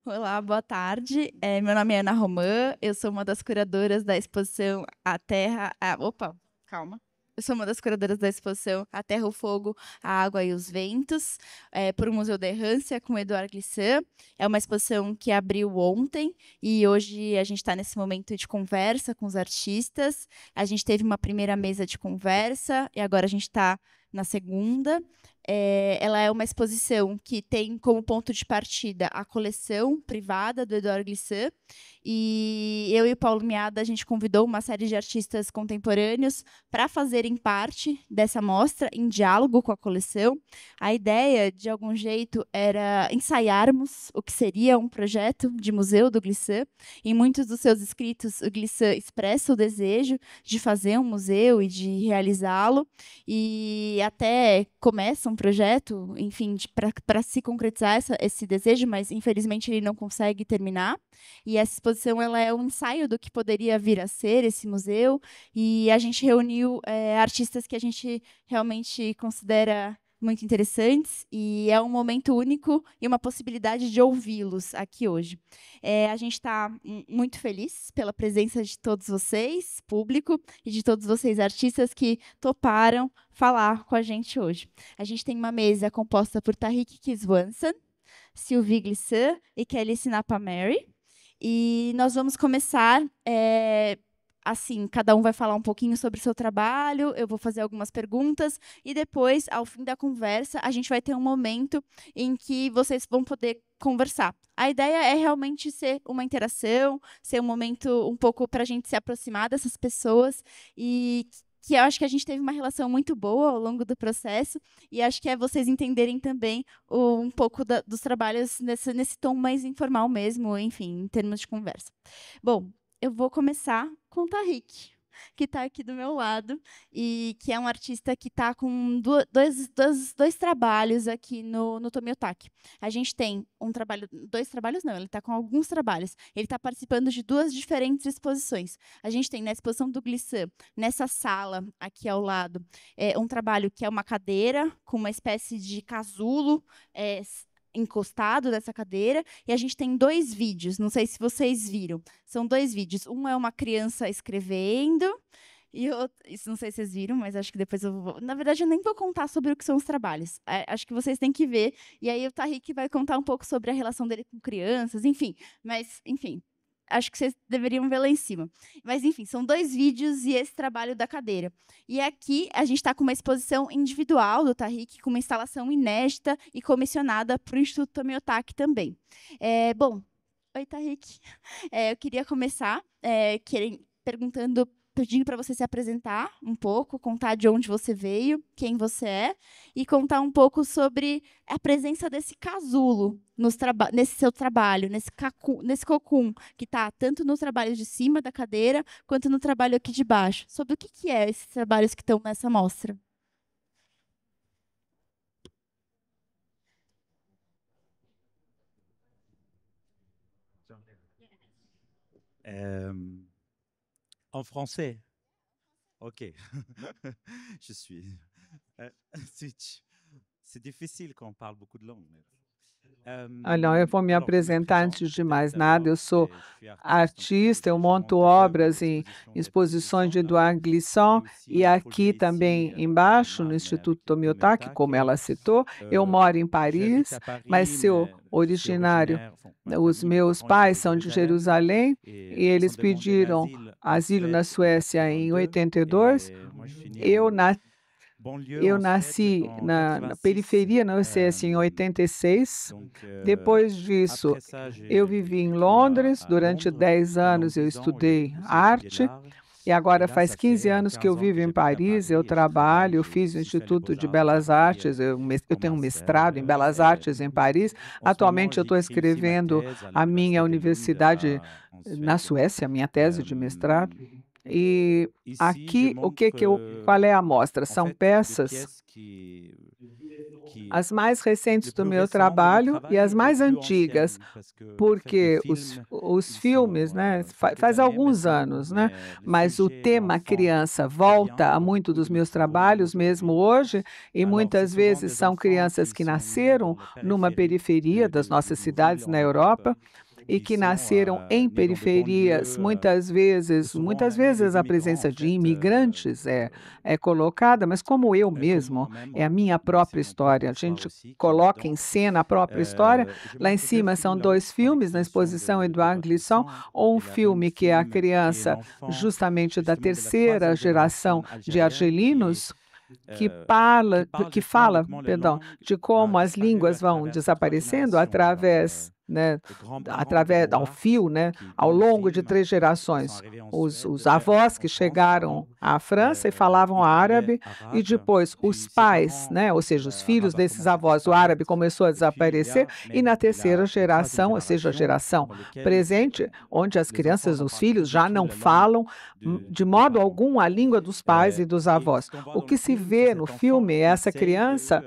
Olá, boa tarde. Meu nome é Ana Romã, eu sou uma das curadoras da exposição A Terra. Opa, calma. Eu sou uma das curadoras da exposição A Terra, o Fogo, a Água e os Ventos, por o Museu da Errância, com Eduardo Glissant. É uma exposição que abriu ontem e hoje a gente está nesse momento de conversa com os artistas. A gente teve uma primeira mesa de conversa e agora a gente está na segunda. Ela é uma exposição que tem como ponto de partida a coleção privada do Eduardo Glissant, e eu e o Paulo Miada, a gente convidou uma série de artistas contemporâneos para fazerem parte dessa mostra, em diálogo com a coleção. A ideia, de algum jeito, era ensaiarmos o que seria um projeto de museu do Glissant. Em muitos dos seus escritos, o Glissant expressa o desejo de fazer um museu e de realizá-lo, e até começa um projeto, enfim, para se concretizar esse desejo, mas infelizmente ele não consegue terminar. E essa exposição ela é um ensaio do que poderia vir a ser esse museu, e a gente reuniu artistas que a gente realmente considera muito interessantes, e é um momento único e uma possibilidade de ouvi-los aqui hoje. A gente está muito feliz pela presença de todos vocês, público, e de todos vocês, artistas, que toparam falar com a gente hoje. A gente tem uma mesa composta por Tariq Kiswanson, Sylvie Glissant e Kelly Sinapa-Mary. E nós vamos começar, assim, cada um vai falar um pouquinho sobre o seu trabalho, eu vou fazer algumas perguntas, e depois, ao fim da conversa, a gente vai ter um momento em que vocês vão poder conversar. A ideia é realmente ser uma interação, ser um momento um pouco para a gente se aproximar dessas pessoas, e que eu acho que a gente teve uma relação muito boa ao longo do processo, e acho que é vocês entenderem também um pouco dos trabalhos nesse tom mais informal mesmo, enfim, em termos de conversa. Bom, eu vou começar com o Tariq, que está aqui do meu lado, e que é um artista que está com dois trabalhos aqui no Tomiotaki. A gente tem dois trabalhos não, ele está com alguns trabalhos. Ele está participando de duas diferentes exposições. A gente tem na exposição do Glissant, nessa sala aqui ao lado, um trabalho que é uma cadeira com uma espécie de casulo encostado nessa cadeira, e a gente tem dois vídeos, não sei se vocês viram, são dois vídeos, um é uma criança escrevendo, e isso não sei se vocês viram, mas acho que depois eu vou... Na verdade, eu nem vou contar sobre o que são os trabalhos, acho que vocês têm que ver, e aí o Tariq vai contar um pouco sobre a relação dele com crianças, enfim, mas, enfim, acho que vocês deveriam ver lá em cima. Mas, enfim, são dois vídeos e esse trabalho da cadeira. E aqui a gente está com uma exposição individual do Tariq, com uma instalação inédita e comissionada para o Instituto Tomiotaki também. Bom, oi, Tariq. Eu queria começar pedindo para você se apresentar um pouco, contar de onde você veio, quem você é, e contar um pouco sobre a presença desse casulo nesse seu trabalho, nesse cocum, que está tanto nos trabalhos de cima da cadeira, quanto no trabalho aqui de baixo. Sobre o que é esses trabalhos que estão nessa mostra? Euh, En français, ok. Je suis. euh, c'est difficile quand on parle beaucoup de langues. Não, eu vou me Alors, je me apresentar présente. antes de Peut-être mais nada. d'abord, Eu sou je suis artiste, donc artista, eu je monto monte des œuvres obras à em l'exposition exposições de Edouard Edouard Glissant Glissant, et e aussi pour aqui lui ici também embaixo, no à Marne Instituto avec le Tomiotaki, como Tomiotaki. ela citou. Eu moro em J'habite Paris, à mas Paris, sou mais je suis originário. originaire, enfin, ma Os famille, mes meus parents, ils sont pais de são de Jérusalem Jerusalém e et ils ont eles demandé pediram l'asile en asilo na Suède en Suécia em 82 82. et moi je suis né Eu, en na, banlieue eu en Suède nasci en na 86. periferia, na Suécia, em 86. Donc Depois disso, après ça, eu j'ai vivi em vécu Londres. à Durante Londres 10 pendant anos eu 10 ans, j'ai estudei aussi étudié arte. l'art. E Et agora là, faz ça 15 fait anos que eu 15 ans vivo que em j'habite à Paris, eu Paris et je travaille. trabalho, eu J'ai fiz o aussi fait les Instituto de Beaux-Arts de Belas Paris Artes, eu comme tenho um master. mestrado em Belas Et Artes em Paris. en ce moment, Atualmente eu estou j'écris aussi ma escrevendo thèse à a minha l'Université de Lund universidade en na Suède. Suécia, a minha tese de mestrado. E Ici, je aqui, montre qual é a mostra? en São fait des peças pièces qui as mais recentes do meu trabalho e as mais antigas, porque os filmes, né, faz alguns anos, né, mas o tema criança volta a muito dos meus trabalhos mesmo hoje, e muitas vezes são crianças que nasceram numa periferia das nossas cidades na Europa, e que nasceram em periferias, muitas vezes a presença de imigrantes é colocada, mas como eu mesmo, é a minha própria história. A gente coloca em cena a própria história. Lá em cima são dois filmes na exposição Edouard Glissant, ou um filme que é a criança justamente da terceira geração de argelinos, que fala, perdão, de como as línguas vão desaparecendo através, né, ao fio, né, ao longo de 3 gerações. Os avós que chegaram à França e falavam árabe, e depois os pais, né, ou seja, os filhos desses avós, o árabe começou a desaparecer, e na terceira geração, ou seja, a geração presente, onde as crianças, os filhos, já não falam de modo algum a língua dos pais e dos avós. O que se vê no filme é essa criança,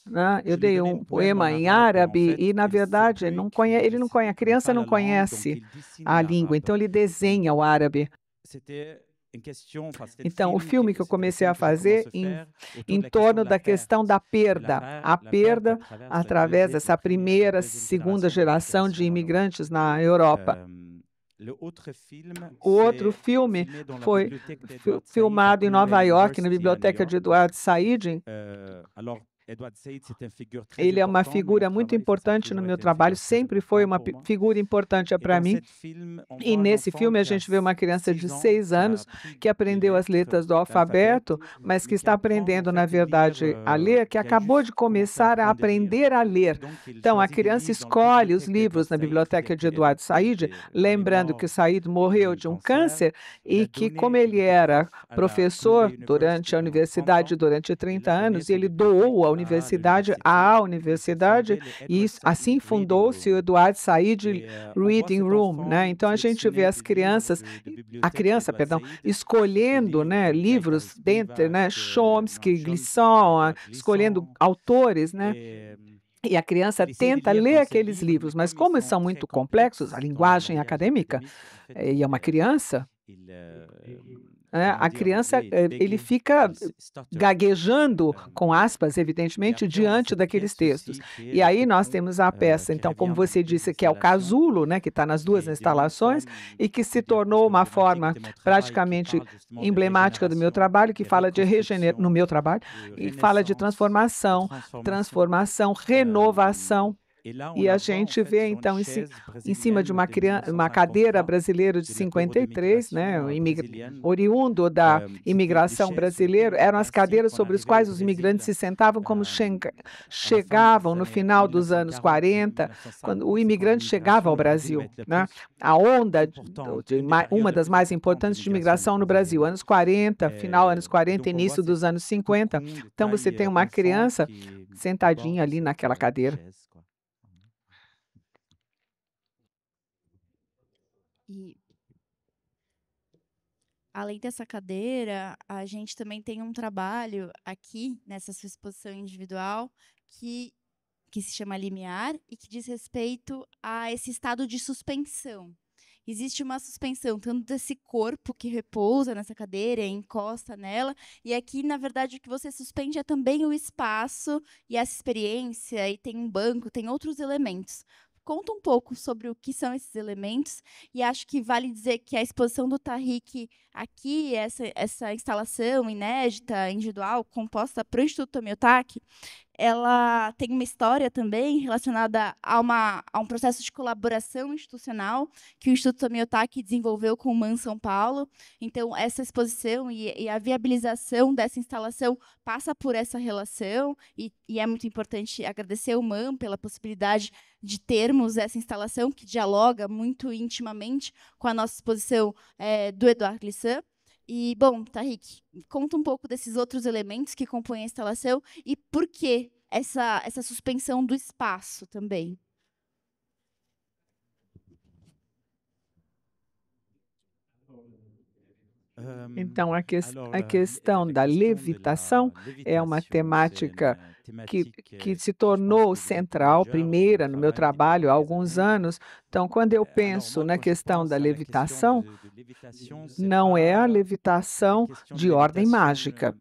né? Eu dei um poema em árabe e, na verdade, a criança não conhece a língua, então ele desenha o árabe. Então, o filme que eu comecei a fazer em torno da questão da perda, a perda através dessa primeira, segunda geração de imigrantes na Europa. O outro filme foi filmado em Nova York, na biblioteca de Edward Said. Ele é uma figura muito importante no meu trabalho, sempre foi uma figura importante para mim. E nesse filme a gente vê uma criança de 6 anos que aprendeu as letras do alfabeto, mas que está aprendendo, na verdade, a ler, que acabou de começar a aprender a ler. Então, a criança escolhe os livros na biblioteca de Edward Said, lembrando que Said morreu de um câncer e que, como ele era professor durante a universidade durante 30 anos, ele doou a universidade à universidade, e assim fundou-se o Edward Said Reading Room, né? Então a gente vê a criança, escolhendo, né, livros dentre, né, Chomsky, Glissant, escolhendo autores, né? E a criança tenta ler aqueles livros, mas como eles são muito complexos, a linguagem acadêmica, e é uma criança, a criança, ele fica gaguejando, com aspas, evidentemente, diante daqueles textos. E aí nós temos a peça, então, como você disse, que é o casulo, né, que está nas 2 instalações, e que se tornou uma forma praticamente emblemática do meu trabalho, que fala de no meu trabalho, e fala de transformação, renovação. E a gente vê, então, em cima de uma cadeira brasileira de 53, né, oriundo da imigração brasileira, eram as cadeiras sobre as quais os imigrantes se sentavam como chegavam no final dos anos 40, quando o imigrante chegava ao Brasil, né? A onda uma das mais importantes de imigração no Brasil, anos 40, final anos 40, início dos anos 50. Então, você tem uma criança sentadinha ali naquela cadeira. E além dessa cadeira, a gente também tem um trabalho aqui, nessa sua exposição individual, que se chama Limiar e que diz respeito a esse estado de suspensão. Existe uma suspensão tanto desse corpo que repousa nessa cadeira, encosta nela, e aqui, na verdade, o que você suspende é também o espaço e essa experiência, e tem um banco, tem outros elementos. Conta um pouco sobre o que são esses elementos, e acho que vale dizer que a exposição do Tahrik aqui, essa instalação inédita, individual, composta para o Instituto Tomiotaki, ela tem uma história também relacionada a um processo de colaboração institucional que o Instituto Tomiotaki desenvolveu com o MAN São Paulo. Então, essa exposição e a viabilização dessa instalação passa por essa relação, e é muito importante agradecer ao MAN pela possibilidade de termos essa instalação que dialoga muito intimamente com a nossa exposição do Edouard Glissant. E, bom, Tahrik, conta um pouco desses outros elementos que compõem a instalação e por que essa suspensão do espaço também. Então, a questão da levitação é uma temática que se tornou central, primeira no meu trabalho há alguns anos. Então, quando eu penso na questão da levitação, não é a levitação de ordem mágica.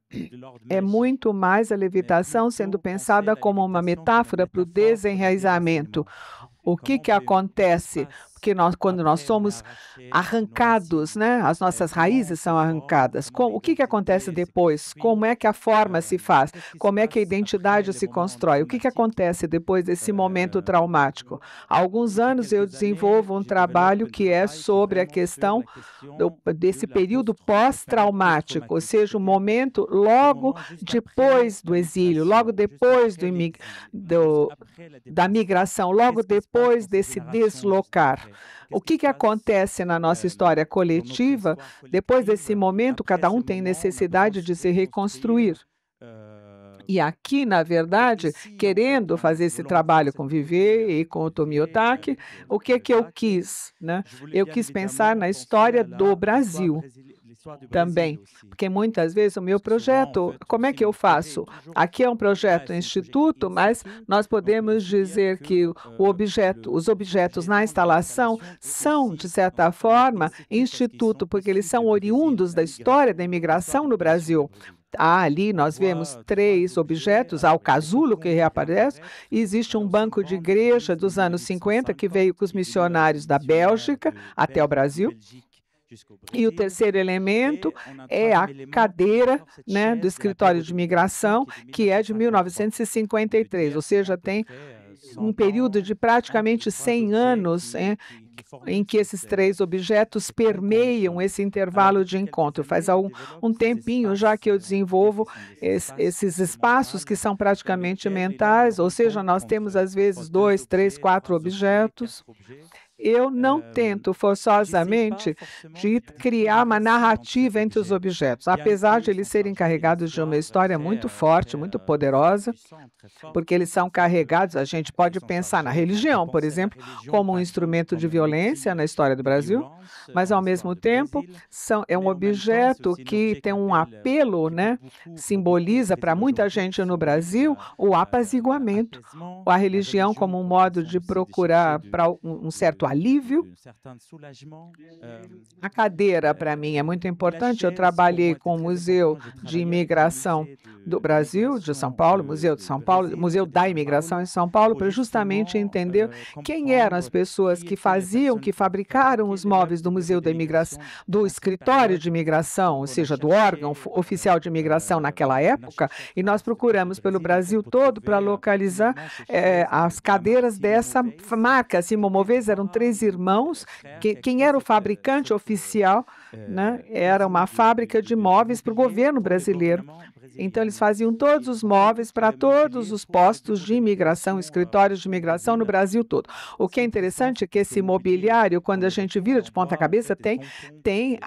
É muito mais a levitação sendo pensada como uma metáfora para o desenraizamento. O que acontece? Porque quando nós somos arrancados, né? As nossas raízes são arrancadas. O que acontece depois? Como é que a forma se faz? Como é que a identidade se constrói? O que acontece depois desse momento traumático? Há alguns anos eu desenvolvo um trabalho que é sobre a questão desse período pós-traumático, ou seja, o momento logo depois do exílio, logo depois da migração, logo depois desse deslocar. O que acontece na nossa história coletiva? Depois desse momento, cada um tem necessidade de se reconstruir. E aqui, na verdade, querendo fazer esse trabalho com Viver e com o Tomio Otaki, o que eu quis, né? Eu quis pensar na história do Brasil também, porque muitas vezes o meu projeto, como é que eu faço? Aqui é um projeto instituto, mas nós podemos dizer que os objetos na instalação são, de certa forma, instituto, porque eles são oriundos da história da imigração no Brasil. Ali nós vemos 3 objetos, há o casulo que reaparece, e existe um banco de igreja dos anos 50 que veio com os missionários da Bélgica até o Brasil. E o terceiro elemento é a cadeira, né, do escritório de imigração, que é de 1953, ou seja, tem um período de praticamente 100 anos em que esses 3 objetos permeiam esse intervalo de encontro. Faz um tempinho já que eu desenvolvo esses espaços que são praticamente mentais, ou seja, nós temos às vezes 2, 3, 4 objetos. Eu não tento forçosamente de criar uma narrativa entre os objetos, apesar de eles serem carregados de uma história muito forte, muito poderosa, porque eles são carregados, a gente pode pensar na religião, por exemplo, como um instrumento de violência na história do Brasil, mas ao mesmo tempo é um objeto que tem um apelo, né? Simboliza para muita gente no Brasil o apaziguamento, a religião como um modo de procurar para um certo alívio. A cadeira, para mim, é muito importante. Eu trabalhei com o Museu de Imigração do Brasil, de São Paulo, Museu de São Paulo, Museu da Imigração em São Paulo, para justamente entender quem eram as pessoas que fabricaram os móveis do Museu da Imigração, do escritório de imigração, ou seja, do órgão oficial de imigração naquela época, e nós procuramos pelo Brasil todo para localizar as cadeiras dessa marca. Simon Moves eram 3 irmãos. Quem era o fabricante oficial, né? Era uma fábrica de móveis para o governo brasileiro. Então, eles faziam todos os móveis para todos os postos de imigração, escritórios de imigração no Brasil todo. O que é interessante é que esse mobiliário, quando a gente vira de ponta cabeça, tem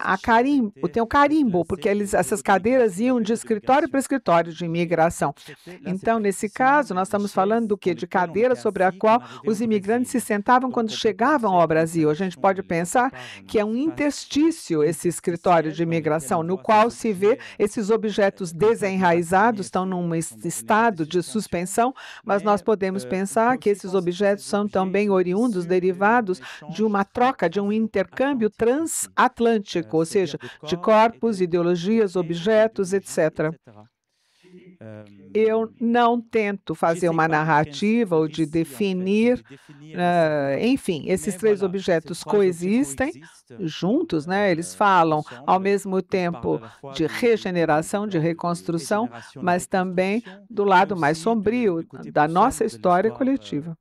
o carimbo, porque essas cadeiras iam de escritório para escritório de imigração. Então, nesse caso, nós estamos falando do quê? De cadeira sobre a qual os imigrantes se sentavam quando chegavam ao Brasil. A gente pode pensar que é um interstício esse escritório de imigração, no qual se vê esses objetos desenraizados, estão num estado de suspensão, mas nós podemos pensar que esses objetos são também oriundos, derivados de uma troca, de um intercâmbio transatlântico, ou seja, de corpos, ideologias, objetos, etc. Eu não tento fazer uma narrativa ou de definir, enfim, esses 3 objetos coexistem juntos, né? Eles falam ao mesmo tempo de regeneração, de reconstrução, mas também do lado mais sombrio da nossa história coletiva.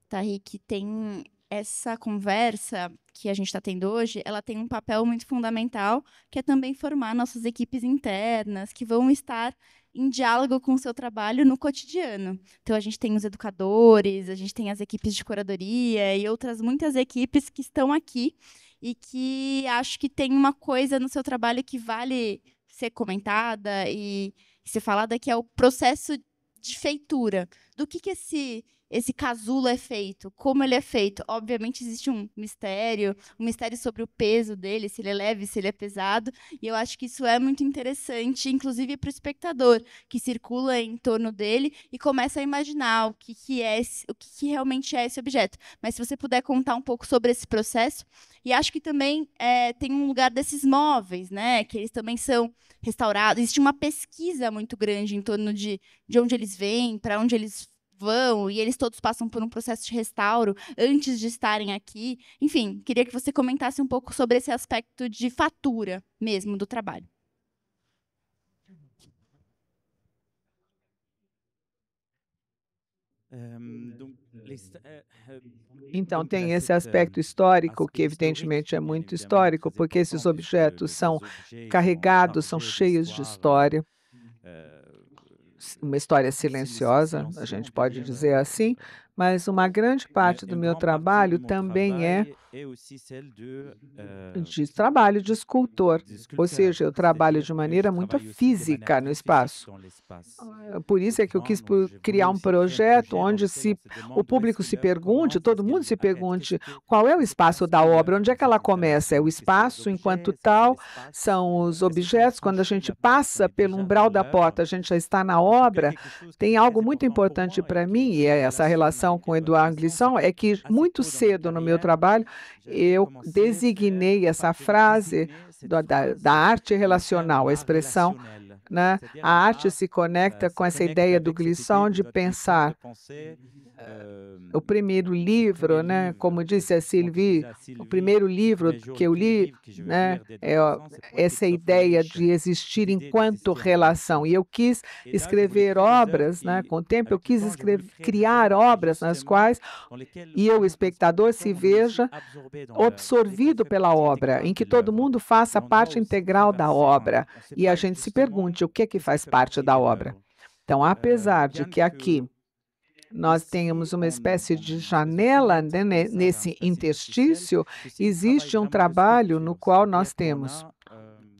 Tarik, tem essa conversa que a gente está tendo hoje, ela tem um papel muito fundamental, que é também formar nossas equipes internas, que vão estar em diálogo com o seu trabalho no cotidiano. Então, a gente tem os educadores, a gente tem as equipes de curadoria e outras muitas equipes que estão aqui e que acho que tem uma coisa no seu trabalho que vale ser comentada e ser falada, que é o processo de feitura. Do que esse esse casulo é feito, como ele é feito. Obviamente existe um mistério sobre o peso dele, se ele é leve, se ele é pesado, e eu acho que isso é muito interessante, inclusive para o espectador, que circula em torno dele e começa a imaginar o que realmente é esse objeto. Mas se você puder contar um pouco sobre esse processo, e acho que também tem um lugar desses móveis, né, que eles também são restaurados. Existe uma pesquisa muito grande em torno de onde eles vêm, para onde eles vão, e eles todos passam por um processo de restauro antes de estarem aqui. Enfim, queria que você comentasse um pouco sobre esse aspecto de fatura mesmo do trabalho. Então, tem esse aspecto histórico, que evidentemente é muito histórico, porque esses objetos são carregados, são cheios de história, uma história silenciosa, a gente pode dizer assim, mas uma grande parte do meu trabalho também é de trabalho de escultor, ou seja, eu trabalho de maneira muito física no espaço. Por isso é que eu quis criar um projeto onde o público se pergunte, todo mundo se pergunte, qual é o espaço da obra, onde é que ela começa? É o espaço enquanto tal, são os objetos, quando a gente passa pelo umbral da porta, a gente já está na obra. Tem algo muito importante para mim, e é essa relação com o Edouard Glissant, é que muito cedo no meu trabalho, eu designei essa frase da arte relacional, a expressão, né? A arte se conecta com essa ideia do Glissant de pensar. O primeiro livro, né, como disse a Sylvie, o primeiro livro que eu li, né, é essa ideia de existir enquanto relação. E eu quis escrever obras, né, com o tempo eu quis criar obras nas quais o espectador se veja absorvido pela obra, em que todo mundo faça parte integral da obra e a gente se pergunte o que faz parte da obra. Então, apesar de que aqui nós tenhamos uma espécie de janela, né, nesse interstício, existe um trabalho no qual nós temos,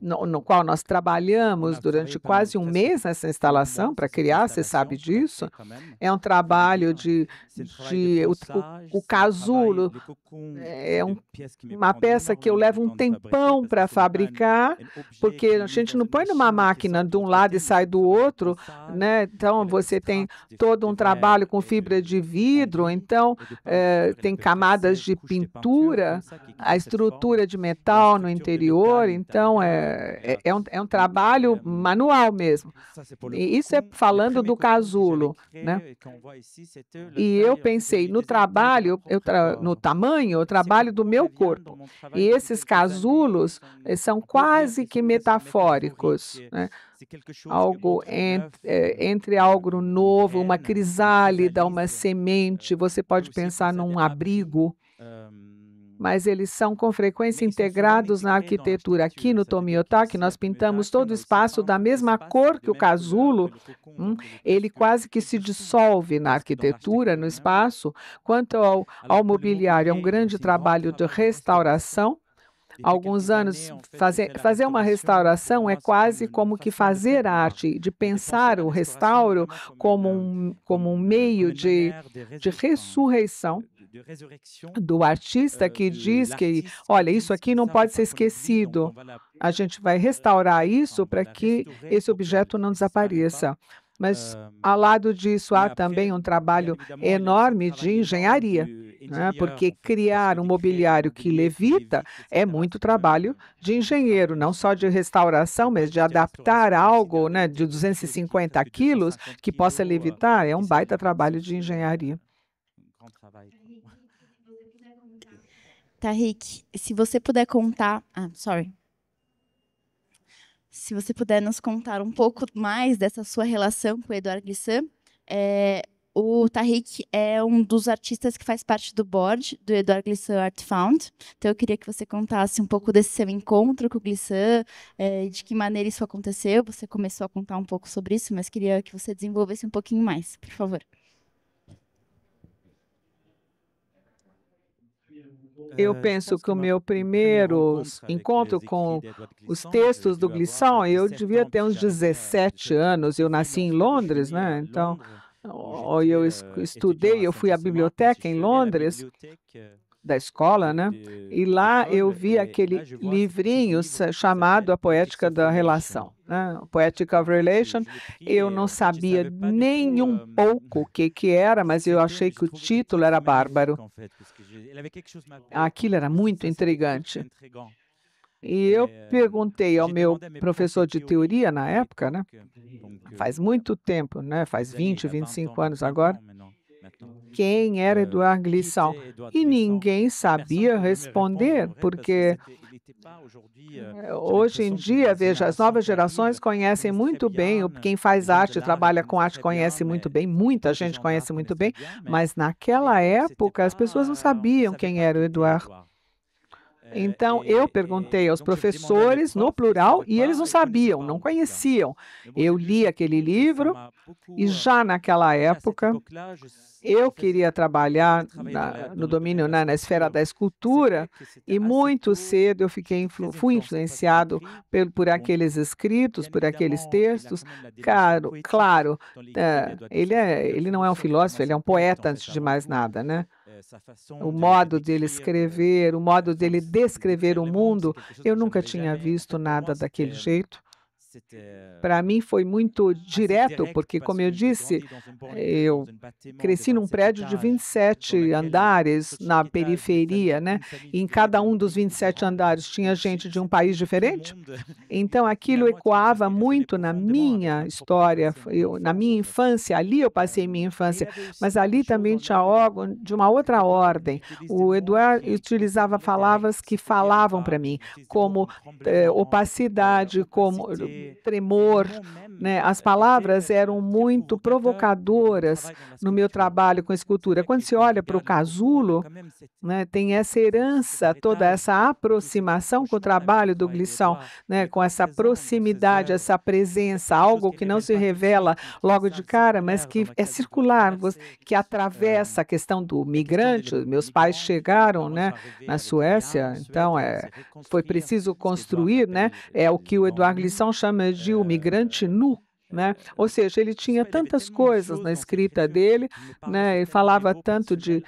no qual nós trabalhamos durante quase um mês nessa instalação para criar, você sabe disso. É um trabalho o casulo é uma peça que eu levo um tempão para fabricar, porque a gente não põe numa máquina de um lado e sai do outro, né? Então você tem todo um trabalho com fibra de vidro, então tem camadas de pintura, a estrutura de metal no interior, então é um trabalho manual mesmo. E isso é falando do casulo, né? E eu pensei no trabalho, no tamanho, o trabalho do meu corpo. E esses casulos são quase que metafóricos, né? Algo entre algo novo, uma crisálida, uma semente. Você pode pensar num abrigo, mas eles são com frequência integrados na arquitetura. Aqui no Tomiotaki, nós pintamos todo o espaço da mesma cor que o casulo. Ele quase que se dissolve na arquitetura, no espaço. Quanto ao mobiliário, é um grande trabalho de restauração. Alguns anos, fazer uma restauração é quase como que fazer arte, de pensar o restauro como um meio de ressurreição do artista que diz que, olha, isso aqui não pode ser esquecido. A gente vai restaurar isso para que esse objeto não desapareça. Mas, ao lado disso, há também um trabalho enorme de engenharia, né? Porque criar um mobiliário que levita é muito trabalho de engenheiro, não só de restauração, mas de adaptar algo, né, de 250 quilos que possa levitar, é um baita trabalho de engenharia. Tahik, se você puder contar... Se você puder nos contar um pouco mais dessa sua relação com o Edouard Glissant. O Tahik é um dos artistas que faz parte do board do Edouard Glissant Art Found. Então, eu queria que você contasse um pouco desse seu encontro com o Glissant, de que maneira isso aconteceu. Você começou a contar um pouco sobre isso, mas queria que você desenvolvesse um pouquinho mais, por favor. Eu penso que o meu primeiro encontro com os textos do Glissant, eu devia ter uns 17 anos. Eu nasci em Londres, né? Então, eu estudei, eu fui à biblioteca em Londres, da escola, né? E lá eu vi aquele livrinho chamado A Poética da Relação, né? Poetic of Relation. Eu não sabia nem um pouco o que era, mas eu achei que o título era bárbaro. Aquilo era muito intrigante. E eu perguntei ao meu professor de teoria na época, né? Faz muito tempo, né? Faz 20, 25 anos agora. Quem era Édouard Glissant? E ninguém sabia responder, porque hoje em dia, veja, as novas gerações conhecem muito bem, quem faz arte, trabalha com arte, conhece muito bem, muita gente conhece muito bem, mas naquela época as pessoas não sabiam quem era o Édouard. Então, eu perguntei aos professores, no plural, e eles não sabiam, não conheciam. Eu li aquele livro e já naquela época eu queria trabalhar no domínio, na esfera da escultura, e muito cedo eu fui influenciado por aqueles escritos, por aqueles textos. Claro, ele não é um filósofo, ele é um poeta antes de mais nada, né? O modo dele escrever, o modo dele descrever o mundo, eu nunca tinha visto nada daquele jeito. Para mim foi muito direto, porque, como eu disse, eu cresci num prédio de 27 andares na periferia, né? E em cada um dos 27 andares tinha gente de um país diferente. Então, aquilo ecoava muito na minha história, na minha infância. Ali eu passei minha infância, mas ali também tinha algo de uma outra ordem. O Édouard utilizava palavras que falavam para mim, como opacidade, como tremor, né? As palavras eram muito provocadoras no meu trabalho com escultura. Quando se olha para o casulo, né, tem essa herança, toda essa aproximação com o trabalho do Glissant, né, com essa proximidade, essa presença, algo que não se revela logo de cara, mas que é circular, que atravessa a questão do migrante. Meus pais chegaram, né, na Suécia, então foi preciso construir, né, o que o Édouard Glissant chama de o migrante nu. Né? Ou seja, ele tinha tantas coisas na escrita dele, né? Ele falava tanto de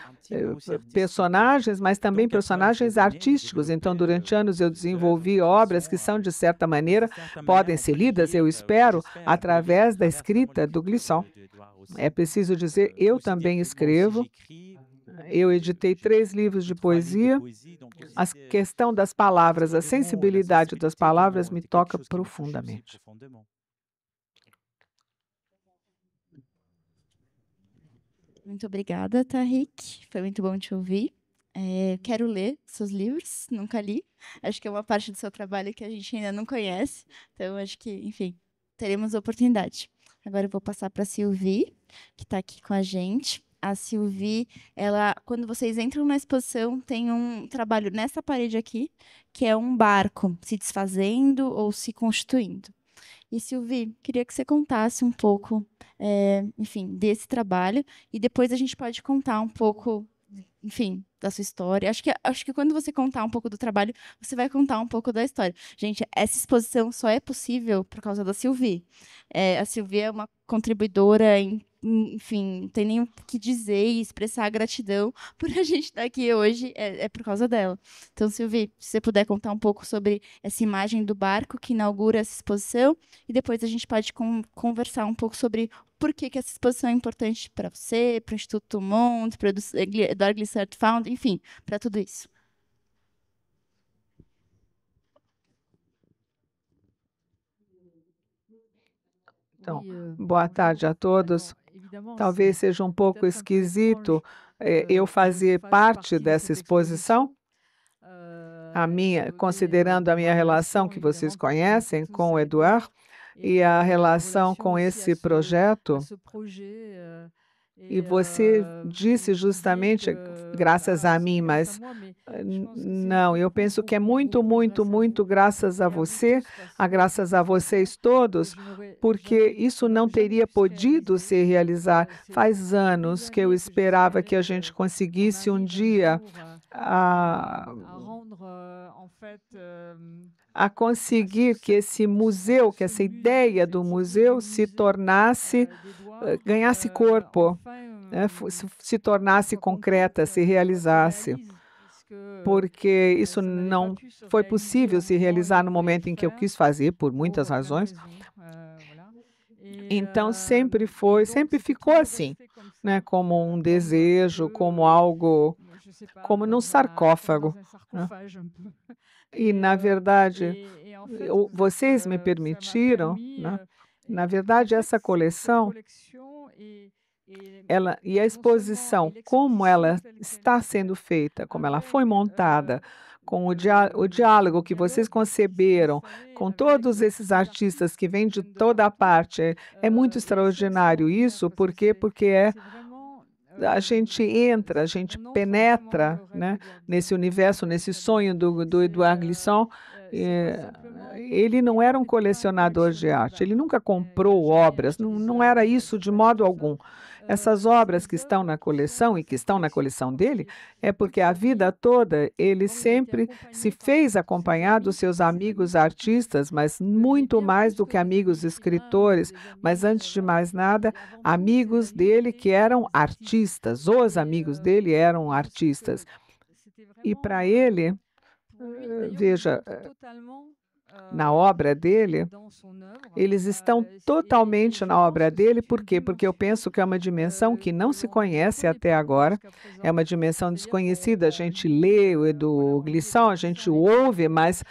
personagens, mas também personagens artísticos. Então, durante anos eu desenvolvi obras que são, de certa maneira, podem ser lidas, eu espero, através da escrita do Glissant. É preciso dizer, eu também escrevo. Eu editei 3 livros de poesia. A questão das palavras, a sensibilidade das palavras me toca profundamente. Muito obrigada, Tahrik. Foi muito bom te ouvir. Quero ler seus livros, nunca li. Acho que é uma parte do seu trabalho que a gente ainda não conhece. Então, acho que, enfim, teremos oportunidade. Agora eu vou passar para a Sylvie, que está aqui com a gente. A Sylvie, quando vocês entram na exposição, tem um trabalho nessa parede aqui, que é um barco se desfazendo ou se constituindo. E, Sylvie, queria que você contasse um pouco, enfim, desse trabalho, e depois a gente pode contar um pouco, enfim, da sua história. Acho que quando você contar um pouco do trabalho, você vai contar um pouco da história. Gente, essa exposição só é possível por causa da Sylvie. A Sylvie é uma contribuidora, enfim, não tem nem o que dizer e expressar a gratidão por a gente estar aqui hoje, é por causa dela. Então, Sylvie, se você puder contar um pouco sobre essa imagem do barco que inaugura essa exposição, e depois a gente pode conversar um pouco sobre por que essa exposição é importante para você, para o Instituto Monde, para o Édouard Glissant Found, enfim, para tudo isso. Então, boa tarde a todos. Talvez seja um pouco esquisito eu fazer parte dessa exposição, considerando a minha relação que vocês conhecem com o Édouard e a relação com esse projeto. E você disse justamente, graças a mim, mas não, eu penso que é muito, muito, muito graças a você, graças a vocês todos, porque isso não teria podido se realizar. Faz anos que eu esperava que a gente conseguisse um dia a conseguir que esse museu, que essa ideia do museu se tornasse, ganhasse corpo, né, se tornasse concreta, se realizasse. Porque isso não foi possível se realizar no momento em que eu quis fazer, por muitas razões. Então, sempre ficou assim, né, como um desejo, como algo, como num sarcófago, né? E, na verdade, vocês me permitiram, né? Na verdade, essa coleção, e a exposição, como ela está sendo feita, como ela foi montada, com o diálogo que vocês conceberam, com todos esses artistas que vêm de toda a parte, é muito extraordinário isso, porque a gente entra, a gente penetra, né, nesse universo, nesse sonho do Édouard Glissant. Ele não era um colecionador de arte, ele nunca comprou obras, não era isso de modo algum. Essas obras que estão na coleção e que estão na coleção dele, é porque a vida toda ele sempre se fez acompanhar dos seus amigos artistas, mas muito mais do que amigos escritores, mas antes de mais nada, amigos dele que eram artistas, os amigos dele eram artistas. E para ele, veja, na obra dele, eles estão totalmente na obra dele. Por quê? Porque eu penso que é uma dimensão que não se conhece até agora, é uma dimensão desconhecida. A gente lê o Édouard Glissant, a gente ouve, mas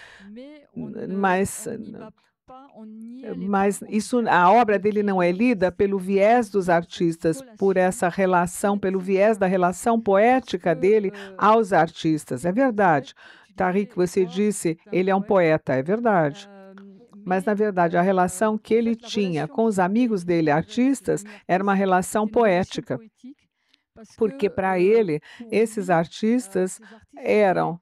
a obra dele não é lida pelo viés dos artistas, por essa relação, pelo viés da relação poética dele aos artistas. É verdade. Tariq, você disse, ele é um poeta, é verdade. Mas, na verdade, a relação que ele tinha com os amigos dele, artistas, era uma relação poética. Porque, para ele, esses artistas eram,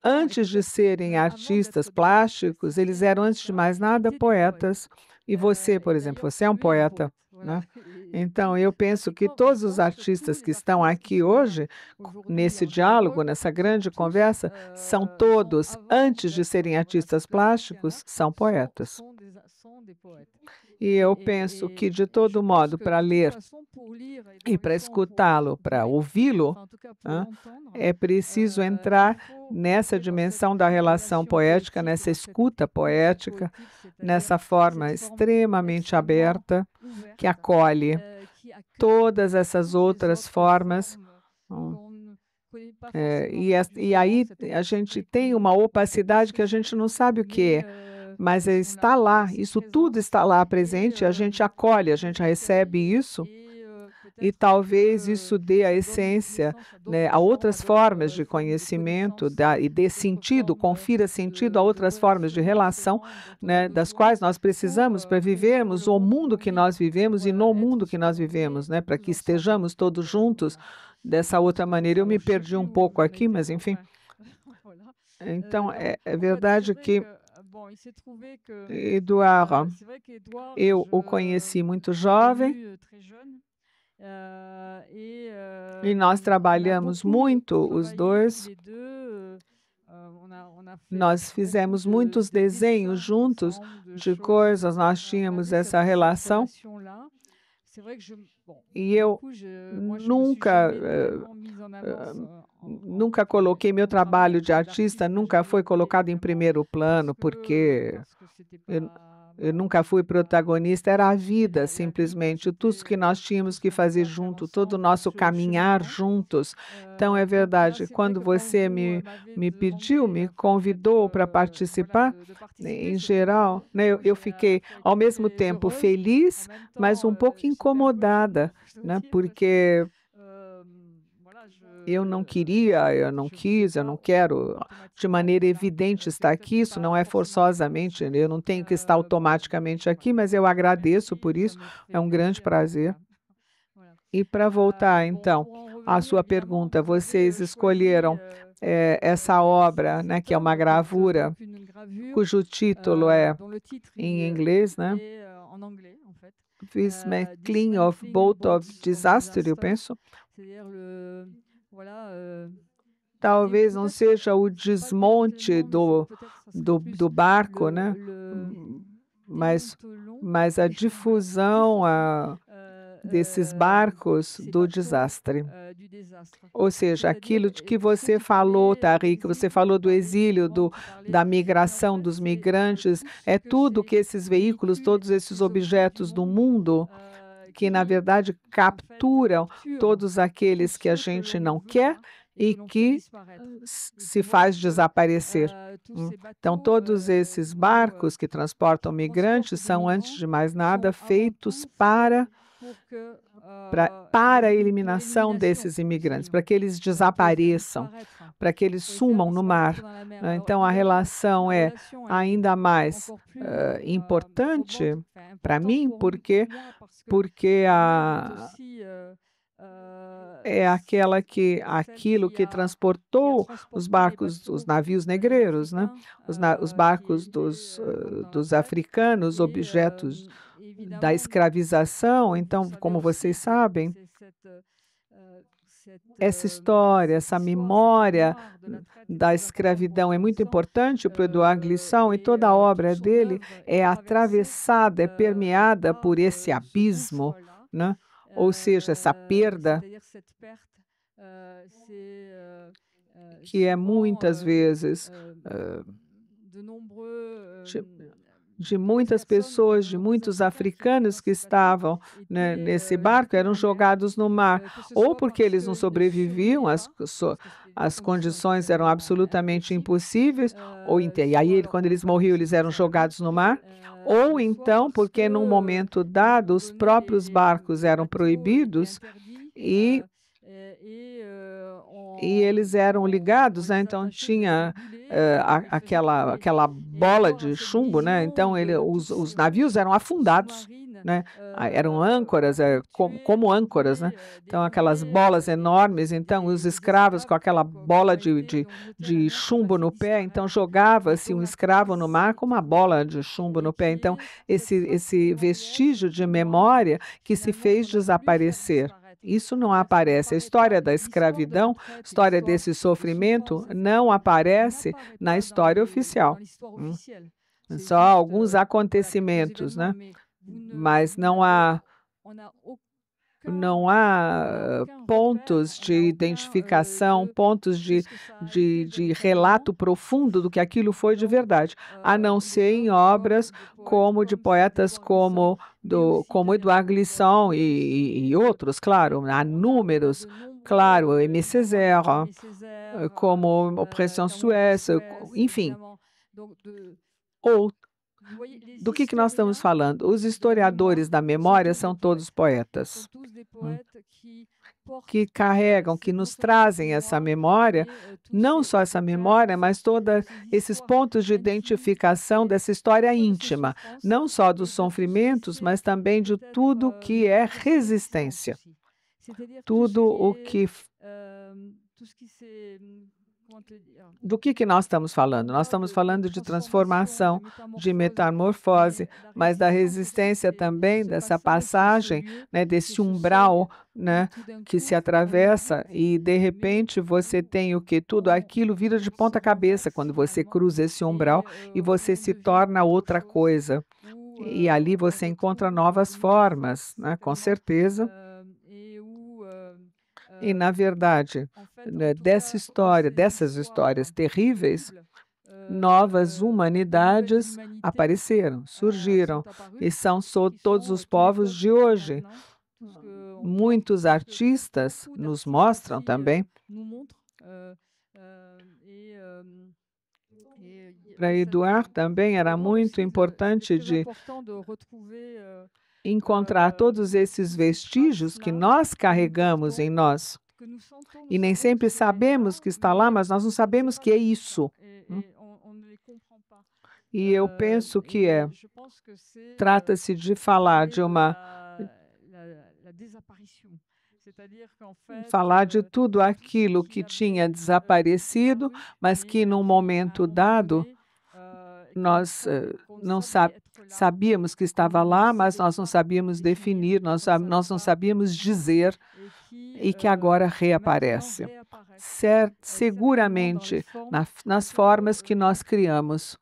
antes de serem artistas plásticos, eles eram, antes de mais nada, poetas. E você, por exemplo, você é um poeta, né? Então, eu penso que todos os artistas que estão aqui hoje, nesse diálogo, nessa grande conversa, são todos, antes de serem artistas plásticos, são poetas. E eu penso que, de todo modo, para ler e para escutá-lo, para ouvi-lo, é preciso entrar nessa dimensão da relação poética, nessa escuta poética, nessa forma extremamente aberta, que acolhe todas essas outras formas. E aí a gente tem uma opacidade que a gente não sabe o que é, mas está lá, isso tudo está lá presente, a gente acolhe, a gente recebe isso, e talvez isso dê a essência, né, a outras formas de conhecimento e dê sentido, confira sentido a outras formas de relação, né, das quais nós precisamos para vivermos o mundo que nós vivemos e no mundo que nós vivemos, né, para que estejamos todos juntos dessa outra maneira. Eu me perdi um pouco aqui, mas enfim. Então, é verdade que Édouard, eu o conheci muito jovem, e nós trabalhamos muito, os dois. Nós fizemos muitos desenhos juntos de coisas, nós tínhamos essa relação. E eu nunca coloquei meu trabalho de artista, nunca foi colocado em primeiro plano, porque eu nunca fui protagonista, era a vida, simplesmente, tudo que nós tínhamos que fazer junto, todo o nosso caminhar juntos. Então, é verdade, quando você me pediu, me convidou para participar, em geral, né, eu fiquei, ao mesmo tempo, feliz, mas um pouco incomodada, né, porque eu não queria, eu não quis, eu não quero de maneira evidente estar aqui, isso não é forçosamente, eu não tenho que estar automaticamente aqui, mas eu agradeço por isso, é um grande prazer. E para voltar, então, à sua pergunta, vocês escolheram essa obra, né, que é uma gravura, cujo título é em inglês, né? Dismantling of Boat of Disaster, eu penso. talvez não seja o desmonte do barco, né? Mas a difusão desses barcos do desastre. Ou seja, aquilo de que você falou, Tariq, você falou do exílio, da migração dos migrantes, é tudo que esses veículos, todos esses objetos do mundo, que na verdade capturam todos aqueles que a gente não quer e que se faz desaparecer. Então, todos esses barcos que transportam migrantes são, antes de mais nada, feitos para a eliminação desses imigrantes, para que eles desapareçam, para que eles sumam no mar. Então, a relação é ainda mais importante para mim, porque é aquilo que transportou os barcos, os navios negreiros, né? Os barcos dos africanos, objetos da escravização. Então, como vocês sabem, essa história, essa memória da escravidão é muito importante para o Édouard Glissant, e toda a obra dele é atravessada, é permeada por esse abismo, né? Ou seja, essa perda que é muitas vezes de muitas pessoas, de muitos africanos que estavam, né, nesse barco, eram jogados no mar, ou porque eles não sobreviviam, as condições eram absolutamente impossíveis, e aí, quando eles morriam, eles eram jogados no mar, ou então porque, num momento dado, os próprios barcos eram proibidos e eles eram ligados, né? Então tinha aquela bola de chumbo, né? Então os navios eram afundados, né? Eram âncoras, como âncoras, né? Então aquelas bolas enormes, então os escravos com aquela bola de chumbo no pé, então jogava-se um escravo no mar com uma bola de chumbo no pé. Então esse vestígio de memória que se fez desaparecer. Isso não aparece. A história da escravidão, a história desse sofrimento, não aparece na história oficial. Só alguns acontecimentos, né? Mas não há pontos de identificação, pontos de relato profundo do que aquilo foi de verdade, a não ser em obras como de poetas como Édouard Glissant e outros, claro, há números, claro, Aimé Césaire, como Opressão Suécia, enfim. Do que nós estamos falando? Os historiadores da memória são todos poetas, que carregam, que nos trazem essa memória, não só essa memória, mas todos esses pontos de identificação dessa história íntima, não só dos sofrimentos, mas também de tudo que é resistência. Tudo o que... Do que nós estamos falando? Nós estamos falando de transformação, de metamorfose, mas da resistência também, dessa passagem, né, desse umbral, né, que se atravessa e, de repente, você tem o que? Tudo aquilo vira de ponta cabeça quando você cruza esse umbral e você se torna outra coisa. E ali você encontra novas formas, né, com certeza. E, na verdade, né, dessas histórias terríveis, novas humanidades apareceram, surgiram, e são todos os povos de hoje. Muitos artistas nos mostram também. Para Édouard também era muito importante de encontrar todos esses vestígios que nós carregamos em nós. E nem sempre sabemos que está lá, mas nós não sabemos que é isso. E eu penso que trata-se de falar de falar de tudo aquilo que tinha desaparecido, mas que num momento dado nós não sabíamos que estava lá, mas nós não sabíamos definir, nós não sabíamos dizer, e que agora reaparece. seguramente nas formas que nós criamos,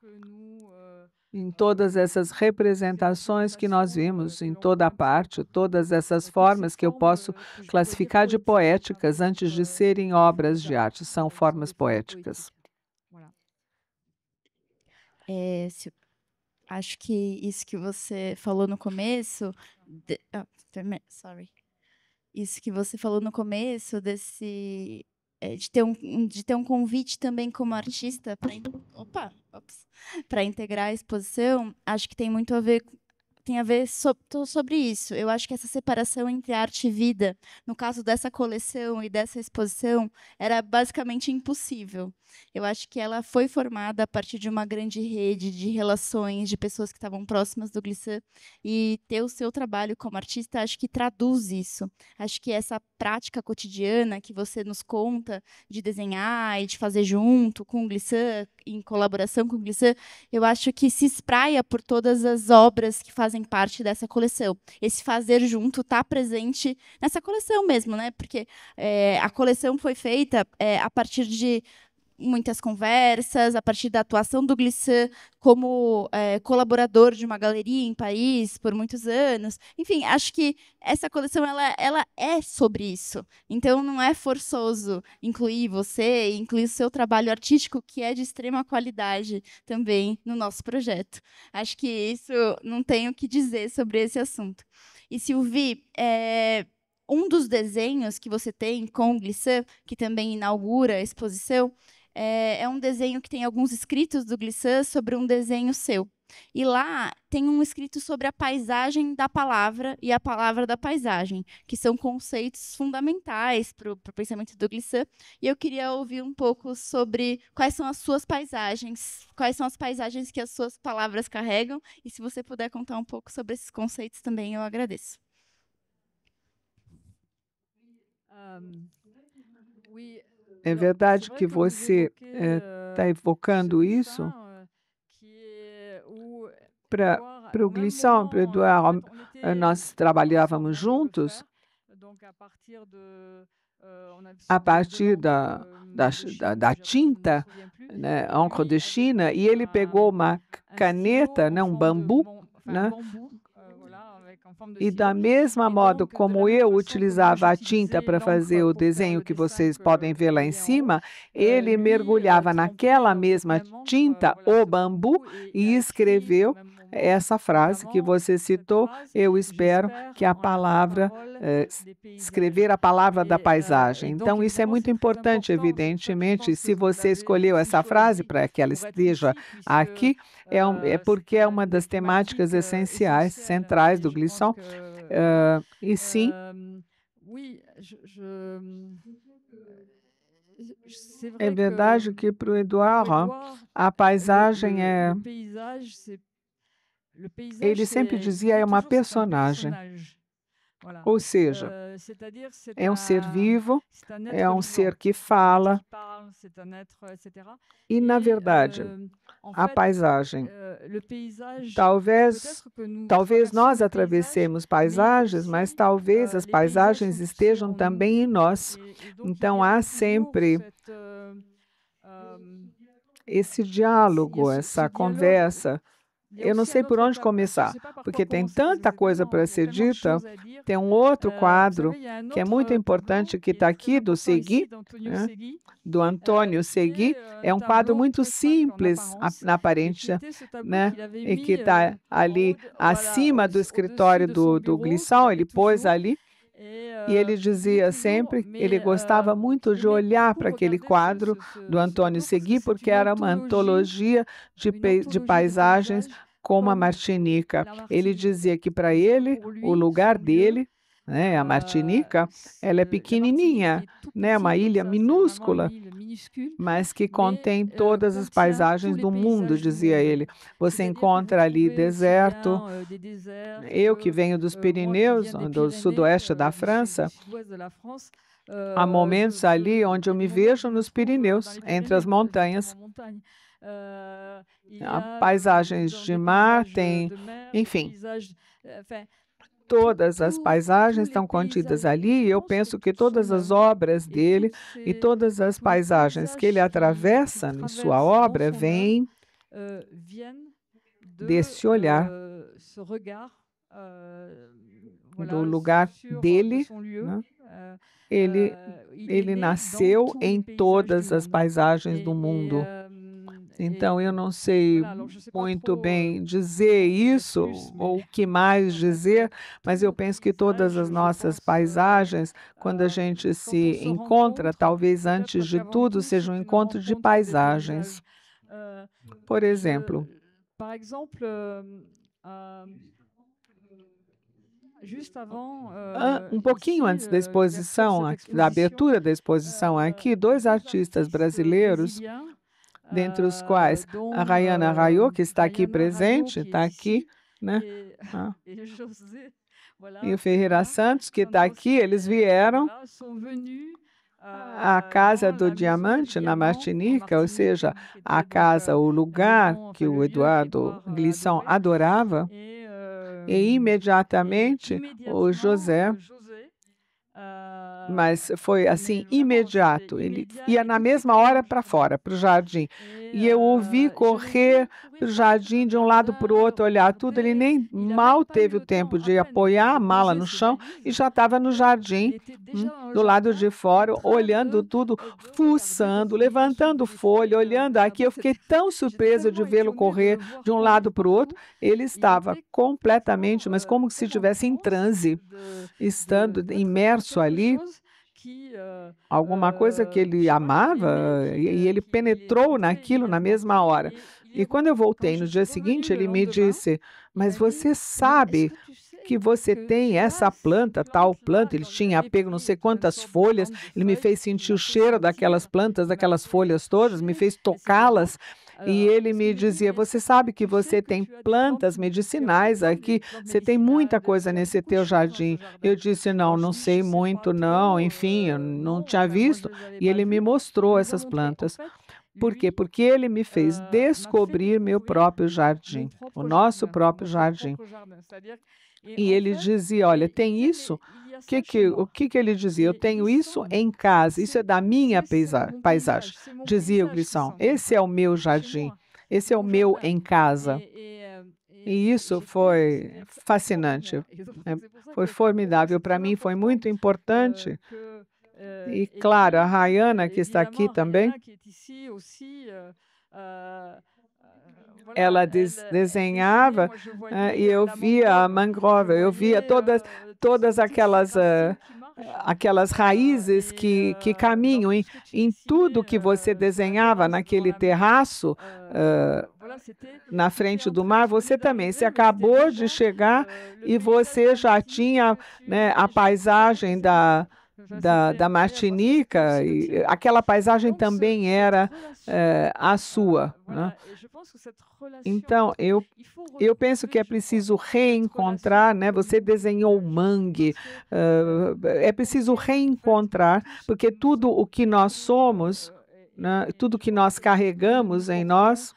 em todas essas representações que nós vimos, em toda a parte, todas essas formas que eu posso classificar de poéticas antes de serem obras de arte, são formas poéticas. Acho que isso que você falou no começo, isso que você falou no começo de ter um convite também como artista para integrar a exposição, acho que tem muito a ver sobre isso. Eu acho que essa separação entre arte e vida, no caso dessa coleção e dessa exposição, era basicamente impossível. Eu acho que ela foi formada a partir de uma grande rede de relações, de pessoas que estavam próximas do Glissant, e ter o seu trabalho como artista, acho que traduz isso. Acho que essa prática cotidiana que você nos conta de desenhar e de fazer junto com o Glissant, em colaboração com o Glissant, eu acho que se espraia por todas as obras que fazem parte dessa coleção. Esse fazer junto está presente nessa coleção mesmo, né? Porque a coleção foi feita a partir de muitas conversas, a partir da atuação do Glissant como colaborador de uma galeria em Paris por muitos anos. Enfim, acho que essa coleção ela é sobre isso. Então, não é forçoso incluir você, incluir o seu trabalho artístico, que é de extrema qualidade também no nosso projeto. Acho que isso não tenho o que dizer sobre esse assunto. E, Sylvie, um dos desenhos que você tem com o Glissant, que também inaugura a exposição, é um desenho que tem alguns escritos do Glissant sobre um desenho seu. E lá tem um escrito sobre a paisagem da palavra e a palavra da paisagem, que são conceitos fundamentais para o pensamento do Glissant. E eu queria ouvir um pouco sobre quais são as suas paisagens, quais são as paisagens que as suas palavras carregam, e se você puder contar um pouco sobre esses conceitos também, eu agradeço. É verdade que você está evocando isso para o Glissant, para o Édouard. Nós trabalhávamos juntos a partir da tinta, né, encre de China, e ele pegou uma caneta, né, um bambu, né, e da mesma modo como eu utilizava a tinta para fazer o desenho que vocês podem ver lá em cima, ele mergulhava naquela mesma tinta o bambu e escreveu essa frase que você citou. Eu espero que a palavra, escrever a palavra da paisagem. Então, isso é muito importante, evidentemente. Se você escolheu essa frase para que ela esteja aqui, é porque é uma das temáticas essenciais, centrais do Glissant. E sim, é verdade que para o Édouard a paisagem ele sempre dizia, é uma personagem. Ou seja, é um ser vivo, é um ser que fala. E, na verdade, a paisagem, talvez nós atravessemos paisagens, mas talvez as paisagens estejam também em nós. Então, há sempre esse diálogo, essa conversa. Eu não sei por onde começar, porque tem tanta coisa para ser dita. Tem um outro quadro que é muito importante, que está aqui, do Segui, né? Do Antônio Segui. É um quadro muito simples na aparência, né? E que está ali acima do escritório do Glissant, ele pôs ali. E ele dizia sempre, ele gostava muito de olhar para aquele quadro do Antônio Segui, porque era uma antologia de paisagens como a Martinica. Ele dizia que para ele, o lugar dele, né, a Martinica, ela é pequenininha, né, uma ilha minúscula, mas que contém todas as paisagens do mundo, dizia ele. Você encontra ali deserto. Eu que venho dos Pirineus, do sudoeste da França, há momentos ali onde eu me vejo nos Pirineus, entre as montanhas. Há paisagens de mar, tem, enfim, todas as paisagens estão contidas ali, e eu penso que todas as obras dele e todas as paisagens que ele atravessa em sua obra vêm desse olhar, do lugar dele, né? Ele nasceu em todas as paisagens do mundo. Então, eu não sei muito bem dizer isso, ou o que mais dizer, mas eu penso que todas as nossas paisagens, quando a gente se encontra, talvez antes de tudo seja um encontro de paisagens. Por exemplo, um pouquinho antes da exposição, da abertura da exposição aqui, dois artistas brasileiros, dentre os quais a Rayana Rayot, que está aqui presente, está aqui, né? E o Ferreira Santos, que está aqui, eles vieram à Casa do Diamante, na Martinica, ou seja, a casa, o lugar que o Eduardo Glissant adorava, e imediatamente o José, mas foi assim, imediato, ele ia na mesma hora para fora, para o jardim, e eu ouvi correr para o jardim de um lado para o outro, olhar tudo, ele nem mal teve o tempo de apoiar a mala no chão e já estava no jardim, do lado de fora, olhando tudo, fuçando, levantando folha, olhando aqui, eu fiquei tão surpresa de vê-lo correr de um lado para o outro, ele estava completamente, mas como se estivesse em transe, estando imerso ali, alguma coisa que ele amava, e ele penetrou naquilo na mesma hora. E quando eu voltei no dia seguinte, ele me disse, mas você sabe que você tem essa planta, tal planta, ele tinha pego não sei quantas folhas, ele me fez sentir o cheiro daquelas plantas, daquelas folhas todas, me fez tocá-las, e ele me dizia, você sabe que você tem plantas medicinais aqui, você tem muita coisa nesse teu jardim. Eu disse, não, não sei muito, não, enfim, eu não tinha visto, e ele me mostrou essas plantas. Por quê? Porque ele me fez descobrir meu próprio jardim, o nosso próprio jardim. E ele dizia, olha, tem isso? O que ele dizia? Eu tenho isso em casa, isso é da minha paisagem. Dizia o Glissant, esse é o meu jardim, esse é o meu em casa. E isso foi fascinante, foi formidável. Para mim foi muito importante. E, claro, a Rayana, que está aqui também, ela desenhava e eu via a mangrove, eu via todas aquelas raízes que caminham em tudo que você desenhava naquele terraço na frente do mar, você também, você acabou de chegar e você já tinha, né, a paisagem da Martinica, e aquela paisagem também era a sua, né? Então, eu penso que é preciso reencontrar, né? Você desenhou o mangue, é preciso reencontrar, porque tudo o que nós somos, né, tudo que nós carregamos em nós,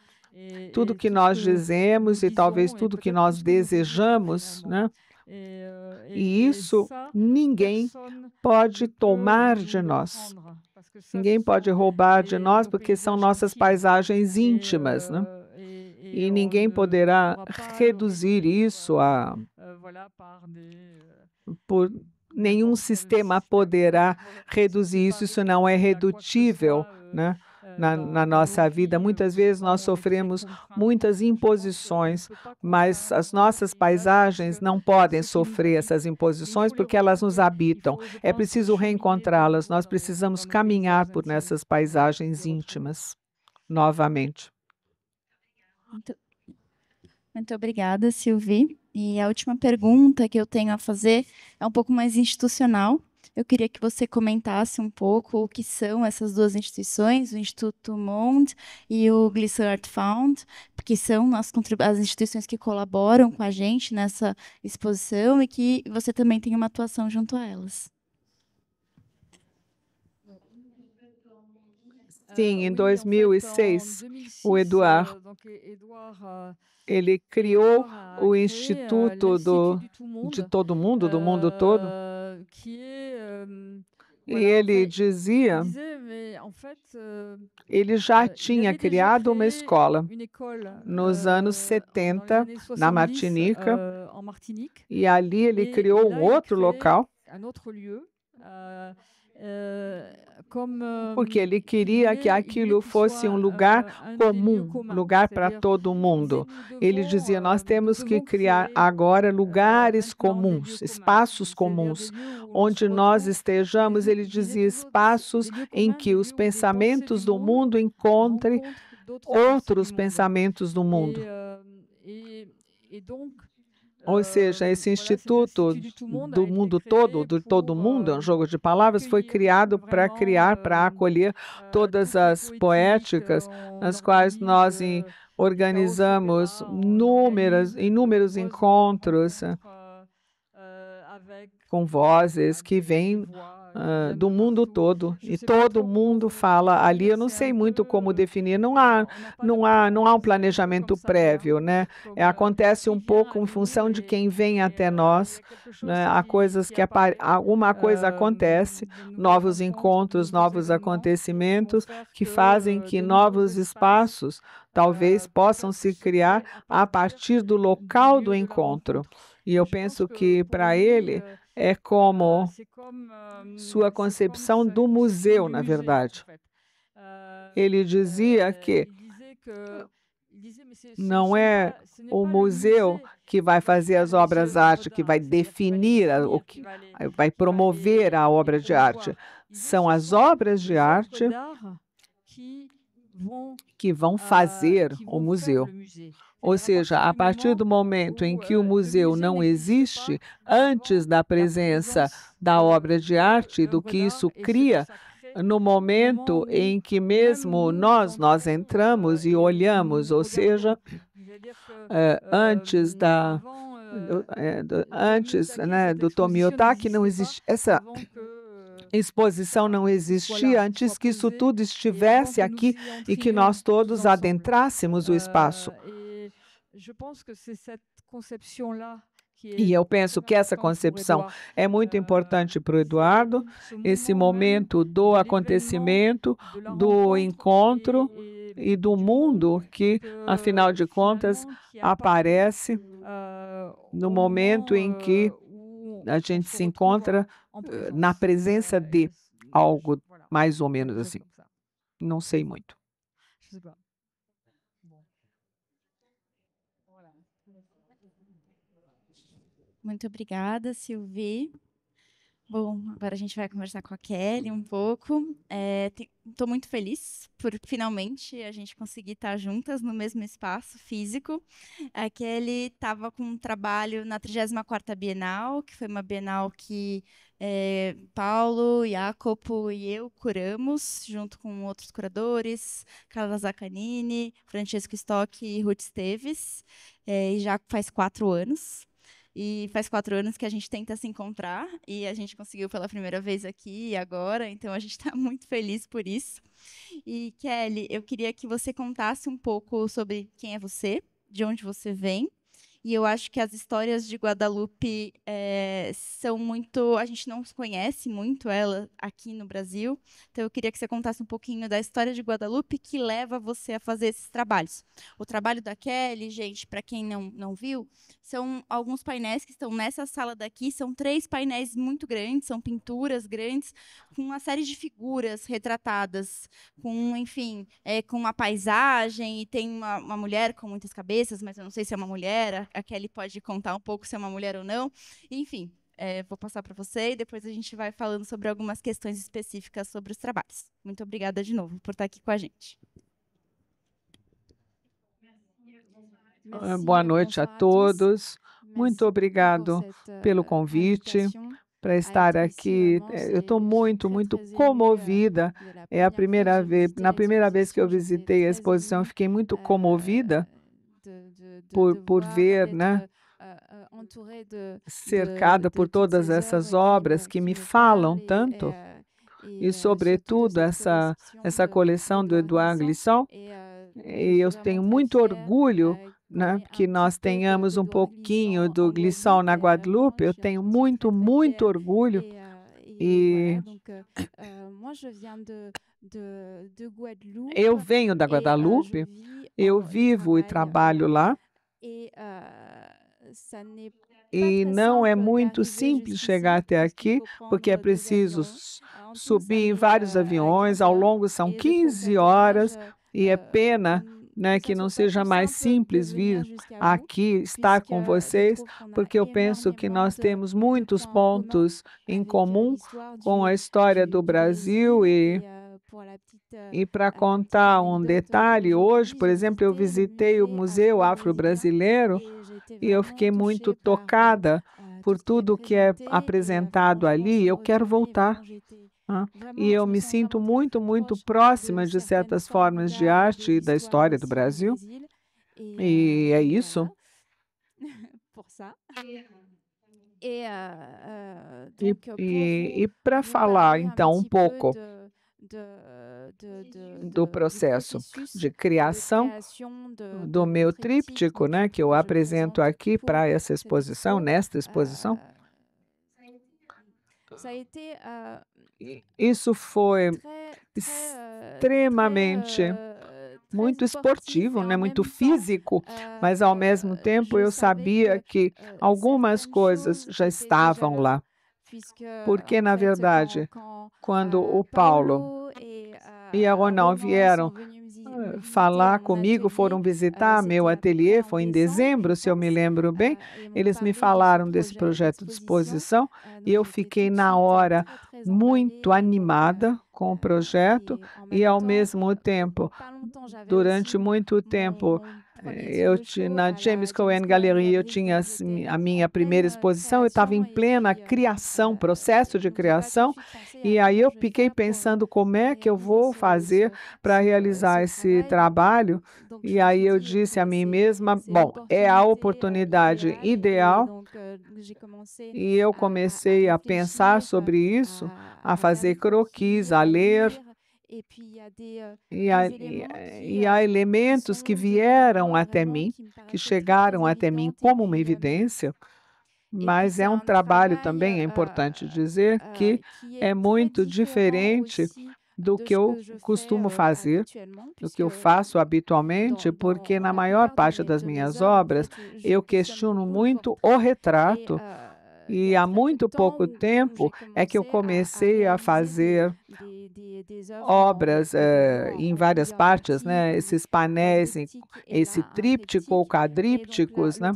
tudo que nós dizemos e talvez tudo que nós desejamos, né? E isso ninguém pode tomar de nós. Ninguém pode roubar de nós, porque são nossas paisagens íntimas, né? E ninguém poderá reduzir isso por nenhum sistema poderá reduzir isso, isso não é redutível, né? Na nossa vida. Muitas vezes nós sofremos muitas imposições, mas as nossas paisagens não podem sofrer essas imposições porque elas nos habitam. É preciso reencontrá-las, nós precisamos caminhar por nessas paisagens íntimas novamente. Muito obrigada, Sylvie. E a última pergunta que eu tenho a fazer é um pouco mais institucional. Eu queria que você comentasse um pouco o que são essas duas instituições, o Instituto Monde e o Glissant Art Fund, que são as instituições que colaboram com a gente nessa exposição e que você também tem uma atuação junto a elas. Sim, em 2006, o Édouard, ele criou o Instituto de Todo Mundo, do mundo todo, e ele dizia, ele já tinha criado uma escola nos anos 70, na Martinica, e ali ele criou um outro local, porque ele queria que aquilo fosse um lugar comum, lugar para todo mundo. Ele dizia, nós temos que criar agora lugares comuns, espaços comuns, onde nós estejamos, ele dizia, espaços em que os pensamentos do mundo encontrem outros pensamentos do mundo. Ou seja, esse Instituto do mundo todo, de todo mundo, é um jogo de palavras, foi criado para acolher todas as poéticas, nas quais nós organizamos inúmeros encontros com vozes que vêm do mundo todo, e todo mundo fala ali. Eu não sei muito como definir, não há um planejamento prévio, né? Acontece um pouco em função de quem vem até nós, né? Há coisas que alguma coisa acontece, novos encontros, novos acontecimentos que fazem que novos espaços talvez possam se criar a partir do local do encontro. E eu penso que para ele é como sua concepção do museu, na verdade. Ele dizia que não é o museu que vai fazer as obras de arte, que vai definir, o que vai promover a obra de arte. São as obras de arte que vão fazer o museu. Ou seja, a partir do momento em que o museu não existe, antes da presença da obra de arte, do que isso cria, no momento em que mesmo nós entramos e olhamos, ou seja, antes né, do Tomiotaki, não existe essa exposição, não existia antes que isso tudo estivesse aqui e que nós todos adentrássemos o espaço. E eu penso que essa concepção é muito importante para o Eduardo, esse momento do acontecimento, do encontro e do mundo que, afinal de contas, aparece no momento em que a gente se encontra na presença de algo mais ou menos assim. Não sei muito. Muito obrigada, Sylvie. Bom, agora a gente vai conversar com a Kelly um pouco. Estou muito feliz por finalmente a gente conseguir estar juntas no mesmo espaço físico. A Kelly estava com um trabalho na 34ª Bienal, que foi uma Bienal que Paulo, Jacopo e eu curamos, junto com outros curadores, Carla Zaccanini, Francesco Stock e Ruth Esteves, e já faz 4 anos. E faz 4 anos que a gente tenta se encontrar e a gente conseguiu pela primeira vez aqui e agora, então a gente está muito feliz por isso. E, Kelly, eu queria que você contasse um pouco sobre quem é você, de onde você vem. E eu acho que as histórias de Guadalupe são muito... A gente não conhece muito ela aqui no Brasil. Então, eu queria que você contasse um pouquinho da história de Guadalupe que leva você a fazer esses trabalhos. O trabalho da Kelly, gente, para quem não viu, são alguns painéis que estão nessa sala daqui. São 3 painéis muito grandes, são pinturas grandes, com uma série de figuras retratadas, com, enfim, com uma paisagem, e tem uma mulher com muitas cabeças, mas eu não sei se é uma mulher. A Kelly pode contar um pouco se é uma mulher ou não. Enfim, vou passar para você e depois a gente vai falando sobre algumas questões específicas sobre os trabalhos. Muito obrigada de novo por estar aqui com a gente. Boa noite a todos. Muito obrigado pelo convite para estar aqui. Eu estou muito comovida. É a primeira vez, na primeira vez que eu visitei a exposição, eu fiquei muito comovida por ver, né, cercada por todas essas obras que me falam tanto e, sobretudo, essa coleção do Edouard Glissant. E eu tenho muito orgulho, né, que nós tenhamos um pouquinho do Glissant na Guadeloupe. Eu tenho muito, muito orgulho. E eu venho da Guadalupe, eu vivo e trabalho lá. E não é muito simples chegar até aqui, porque é preciso subir em vários aviões, ao longo são 15 horas, e é pena, né, que não seja mais simples vir aqui, estar com vocês, porque eu penso que nós temos muitos pontos em comum com a história do Brasil. E para contar um detalhe, hoje, por exemplo, eu visitei o Museu Afro-Brasileiro e eu fiquei muito tocada por tudo que é apresentado ali. Eu quero voltar. E eu me sinto muito, muito próxima de certas formas de arte e da história do Brasil. E é isso. E para falar, então, um pouco do processo de criação do meu tríptico, né, que eu apresento aqui para essa exposição, nesta exposição. Isso foi extremamente muito esportivo, né, muito físico, mas ao mesmo tempo eu sabia que algumas coisas já estavam lá. Porque, na verdade, quando o Paulo e a Ronald vieram falar comigo, foram visitar meu ateliê, foi em dezembro, se eu me lembro bem, eles me falaram desse projeto de exposição e eu fiquei na hora muito animada com o projeto e, ao mesmo tempo, durante muito tempo, na James Cohen Gallery, eu tinha a minha primeira exposição, eu estava em plena criação, processo de criação, e aí eu fiquei pensando como é que eu vou fazer para realizar esse trabalho, e aí eu disse a mim mesma, bom, é a oportunidade ideal, e eu comecei a pensar sobre isso, a fazer croquis, a ler, e há elementos que vieram até mim, que chegaram até mim como uma evidência, mas é um trabalho também, é importante dizer, que é muito diferente do que eu costumo fazer, do que eu faço habitualmente, porque na maior parte das minhas obras eu questiono muito o retrato. E há muito pouco tempo é que eu comecei a fazer obras em várias partes, né? Esses painéis, esse tríptico ou quadrípticos, né?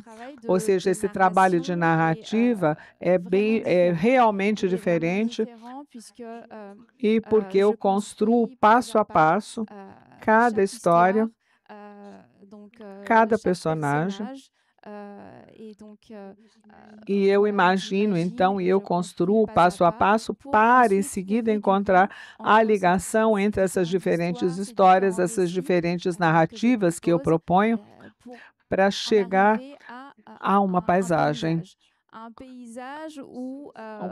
Ou seja, esse trabalho de narrativa é realmente diferente, e porque eu construo passo a passo cada história, cada personagem. E eu imagino, então, e eu construo passo a passo para, em seguida, encontrar a ligação entre essas diferentes histórias, essas diferentes narrativas que eu proponho, para chegar a uma paisagem.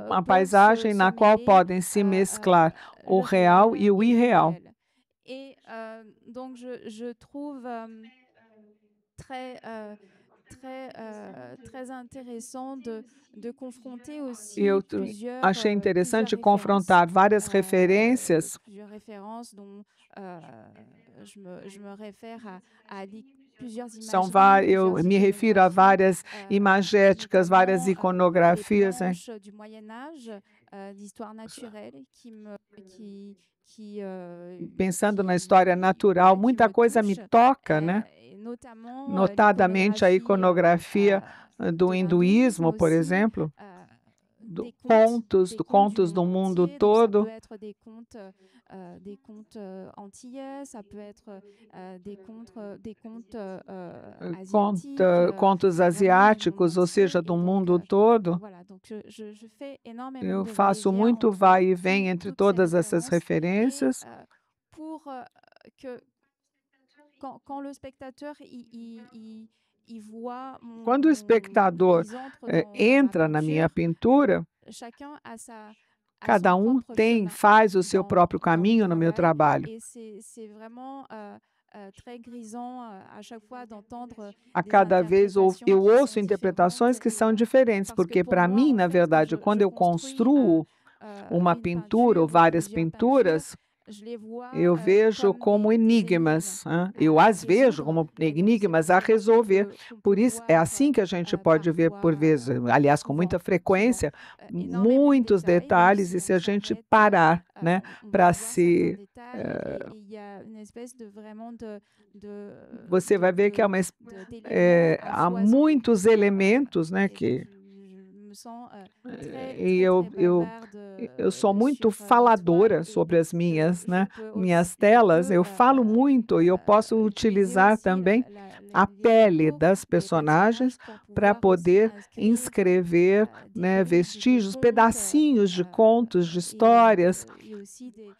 Uma paisagem na qual podem se mesclar o real e o irreal. E eu achei interessante confrontar várias referências. Eu me refiro a várias imagéticas, várias iconografias, né? Pensando na história natural, muita coisa me toca, né? Notadamente a iconografia do hinduísmo, por exemplo, contos do mundo todo. Contos asiáticos, ou seja, do mundo todo. Eu faço muito vai e vem entre todas essas referências. Quando o espectador entra na minha pintura, Cada um faz o seu próprio caminho no meu trabalho. A cada vez eu ouço interpretações que são diferentes, porque para mim, na verdade, quando eu construo uma pintura ou várias pinturas, eu vejo como enigmas. Eu as vejo como enigmas a resolver. Por isso, é assim que a gente pode ver, por vezes, aliás, com muita frequência, muitos detalhes, e se a gente parar, né, para se... Você vai ver que há muitos elementos, né, que... E eu sou muito faladora sobre as minhas telas, eu falo muito e eu posso utilizar também a pele das personagens para poder inscrever, né, vestígios, pedacinhos de contos, de histórias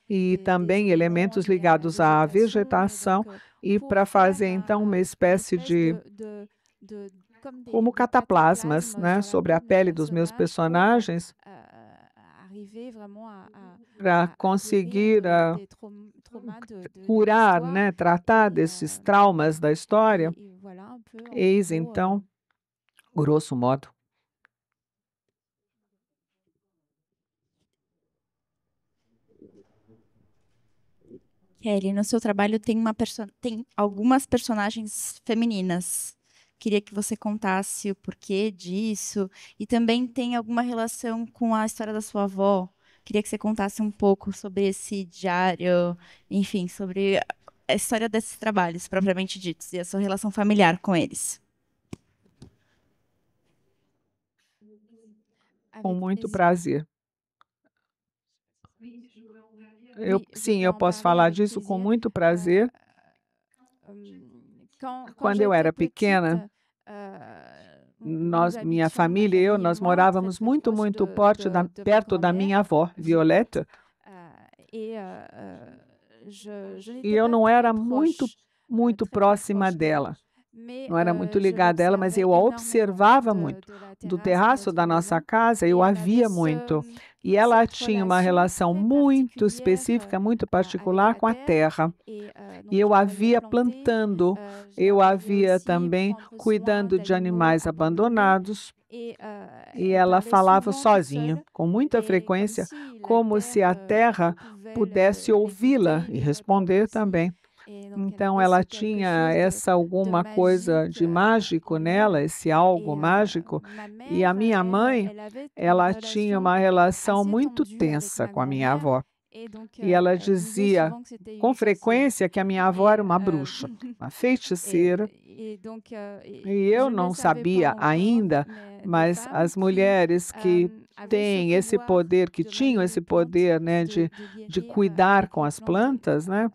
e também elementos ligados à vegetação e para fazer então uma espécie de como cataplasmas, né, sobre a pele dos meus personagens, para conseguir curar, né, tratar desses traumas da história. Eis, então, grosso modo. Kelly, no seu trabalho tem algumas personagens femininas. Queria que você contasse o porquê disso. E também tem alguma relação com a história da sua avó. Queria que você contasse um pouco sobre esse diário, enfim, sobre a história desses trabalhos, propriamente ditos, e a sua relação familiar com eles. Com muito prazer. Sim, eu posso falar disso com muito prazer. Quando eu era pequena, minha família e eu, nós morávamos muito perto da minha avó, Violeta. E eu não era muito próxima dela. Não era muito ligada a ela, mas eu a observava muito. Do terraço da nossa casa, eu a via muito. E ela tinha uma relação muito específica, muito particular com a terra. E eu a via plantando, eu a via também cuidando de animais abandonados. E ela falava sozinha, com muita frequência, como se a terra pudesse ouvi-la e responder também. Então, ela tinha alguma coisa de mágico nela, esse algo mágico. E a minha mãe, ela tinha uma relação muito tensa com a minha avó. E ela dizia com frequência que a minha avó era uma bruxa, uma feiticeira. E eu não sabia ainda, mas as mulheres que têm esse poder, que tinham esse poder, né, de cuidar com as plantas, né,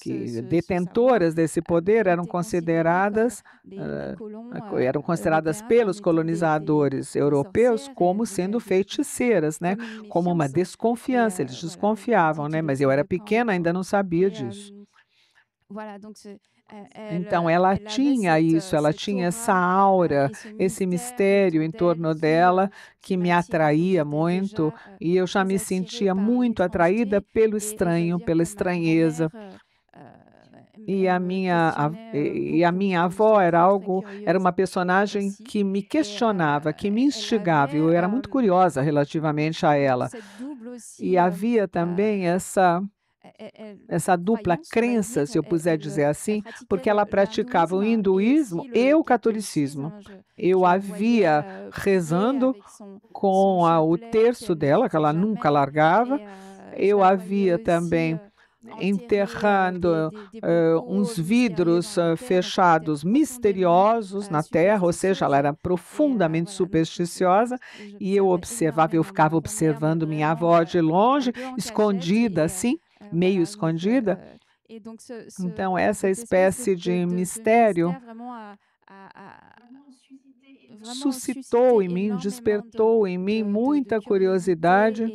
que detentoras desse poder eram consideradas pelos colonizadores europeus como sendo feiticeiras, né, como uma desconfiança. Eles desconfiavam, né, mas eu era pequena, ainda não sabia disso. Então, ela tinha isso, ela tinha essa aura, esse mistério em torno dela que me atraía muito, e eu já me sentia muito atraída pelo estranho, pela estranheza. E a minha avó era uma personagem que me questionava, que me instigava, eu era muito curiosa relativamente a ela. E havia também essa dupla crença, se eu puder dizer assim, porque ela praticava o hinduísmo e o catolicismo. Eu a via rezando com o terço dela, que ela nunca largava. Eu a via também enterrando uns vidros fechados misteriosos na terra, ou seja, ela era profundamente supersticiosa, e eu ficava observando minha avó de longe, escondida assim, meio escondida. Então, essa espécie de mistério suscitou em mim, despertou em mim muita curiosidade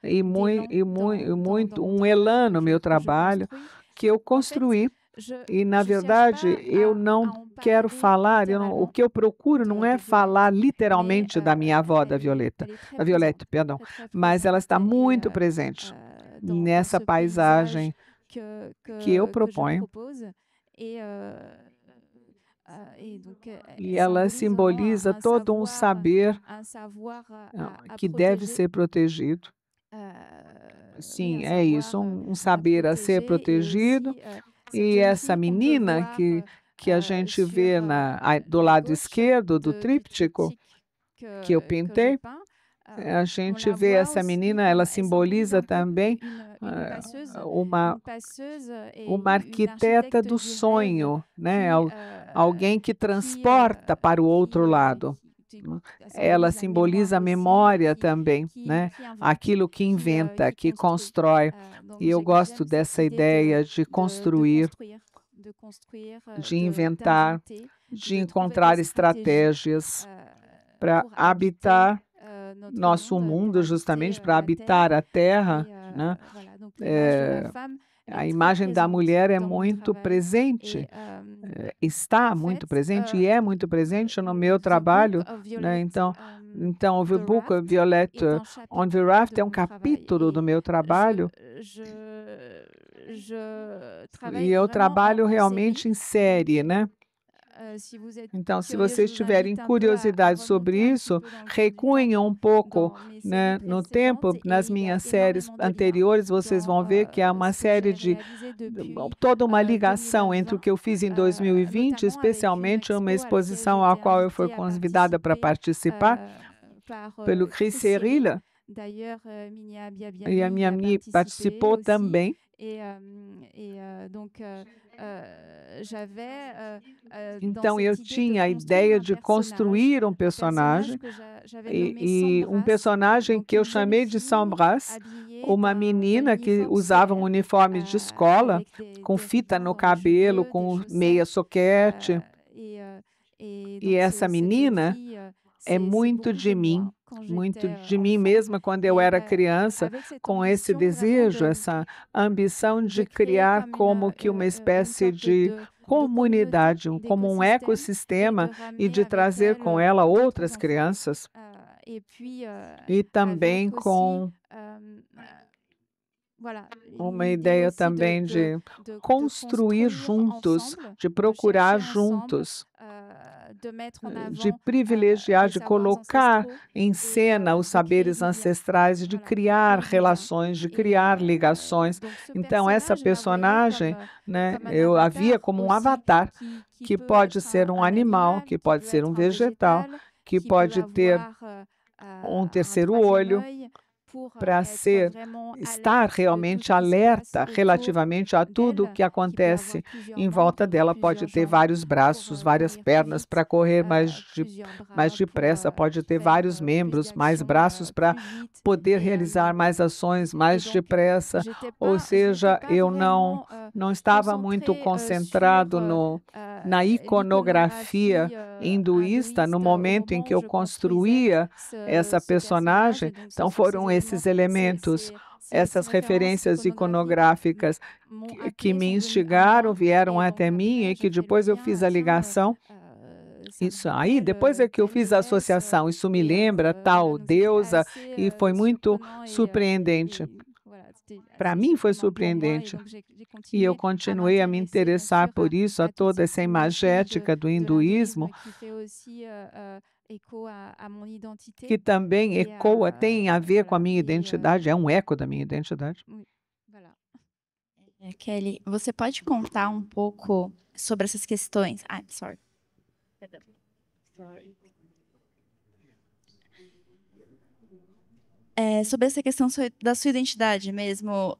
e muito um elan no meu trabalho que eu construí E, na verdade, eu não quero falar, o que eu procuro não é falar literalmente da minha avó, da Violette, perdão, mas ela está muito presente nessa paisagem que eu proponho. E ela simboliza todo um saber que deve ser protegido. Sim, é isso, um saber a ser protegido. E essa menina que a gente vê do lado esquerdo do tríptico que eu pintei, a gente vê essa menina, ela simboliza também uma arquiteta do sonho, né? Alguém que transporta para o outro lado. Ela simboliza a memória também, né? Aquilo que inventa, que constrói. E eu gosto dessa ideia de construir, de inventar, de encontrar estratégias para habitar nosso mundo, justamente para habitar a Terra, né? A imagem da mulher é muito presente, está muito presente e é muito presente no meu trabalho, né? Então, The Book of Violette on the Raft é um capítulo do meu trabalho e eu trabalho realmente em série, né? Então, se vocês tiverem curiosidade sobre isso, recuem um pouco, né, no tempo. Nas minhas séries anteriores, vocês vão ver que há uma série toda uma ligação entre o que eu fiz em 2020, especialmente uma exposição à qual eu fui convidada para participar pelo Chris Serrilla, e a minha amiga participou também. Então, eu tinha a ideia de construir um personagem, e um personagem que eu chamei de Sambras, uma menina que usava um uniforme de escola, com fita no cabelo, com meia soquete. E essa menina é muito de mim mesma quando eu era criança, com esse desejo, essa ambição de criar como que uma espécie de comunidade, como um ecossistema, e de trazer com ela outras crianças. E também com uma ideia também de construir juntos, de procurar juntos, de privilegiar, de colocar em cena os saberes ancestrais, de criar relações, de criar ligações. Então, essa personagem, né, eu a via como um avatar, que pode ser um animal, que pode ser um vegetal, que pode ter um terceiro olho, para estar realmente alerta relativamente a tudo o que acontece em volta dela. Pode ter vários braços, várias pernas para correr mais depressa, pode ter vários membros, mais braços para poder realizar mais ações mais depressa. Ou seja, eu não estava muito concentrado na iconografia hinduísta no momento em que eu construía essa personagem. Então, foram esses elementos, essas referências iconográficas que me instigaram, vieram até mim, e que depois eu fiz a ligação. Isso aí, depois é que eu fiz a associação, isso me lembra tal deusa, e foi muito surpreendente. Para mim foi surpreendente. E eu continuei a me interessar por isso, a toda essa imagética do hinduísmo, que também ecoa, tem a ver com a minha identidade, é um eco da minha identidade. Kelly, você pode contar um pouco sobre essas questões? Sorry. Perdão. Sorry. Sobre essa questão da sua identidade mesmo,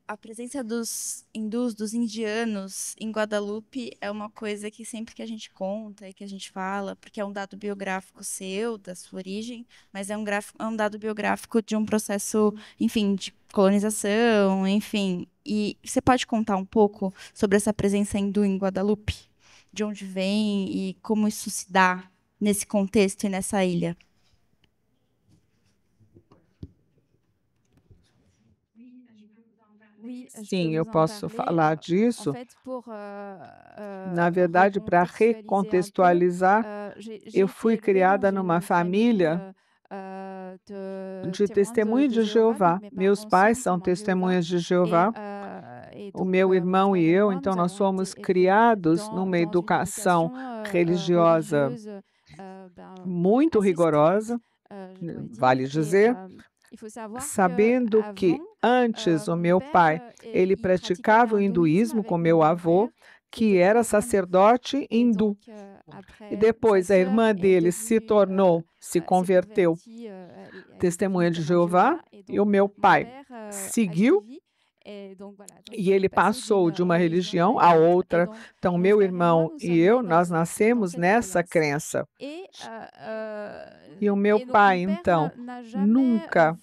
a presença dos hindus, dos indianos em Guadalupe é uma coisa que sempre que a gente conta e que a gente fala, porque é um dado biográfico seu, da sua origem, mas é um dado biográfico de um processo, enfim, de colonização, enfim. E você pode contar um pouco sobre essa presença hindu em Guadalupe? De onde vem e como isso se dá nesse contexto e nessa ilha? Sim, eu posso falar disso. Na verdade, para recontextualizar, eu fui criada numa família de testemunhas de Jeová. Meus pais são testemunhas de Jeová. O meu irmão e eu, então, nós fomos criados numa educação religiosa muito rigorosa, vale dizer, sabendo que antes o meu pai, ele praticava o hinduísmo com meu avô, que era sacerdote hindu. E depois a irmã dele se converteu testemunha de Jeová, e o meu pai seguiu, e ele passou de uma religião a outra. Então, meu irmão e eu, nós nascemos nessa crença. E o meu pai, então, nunca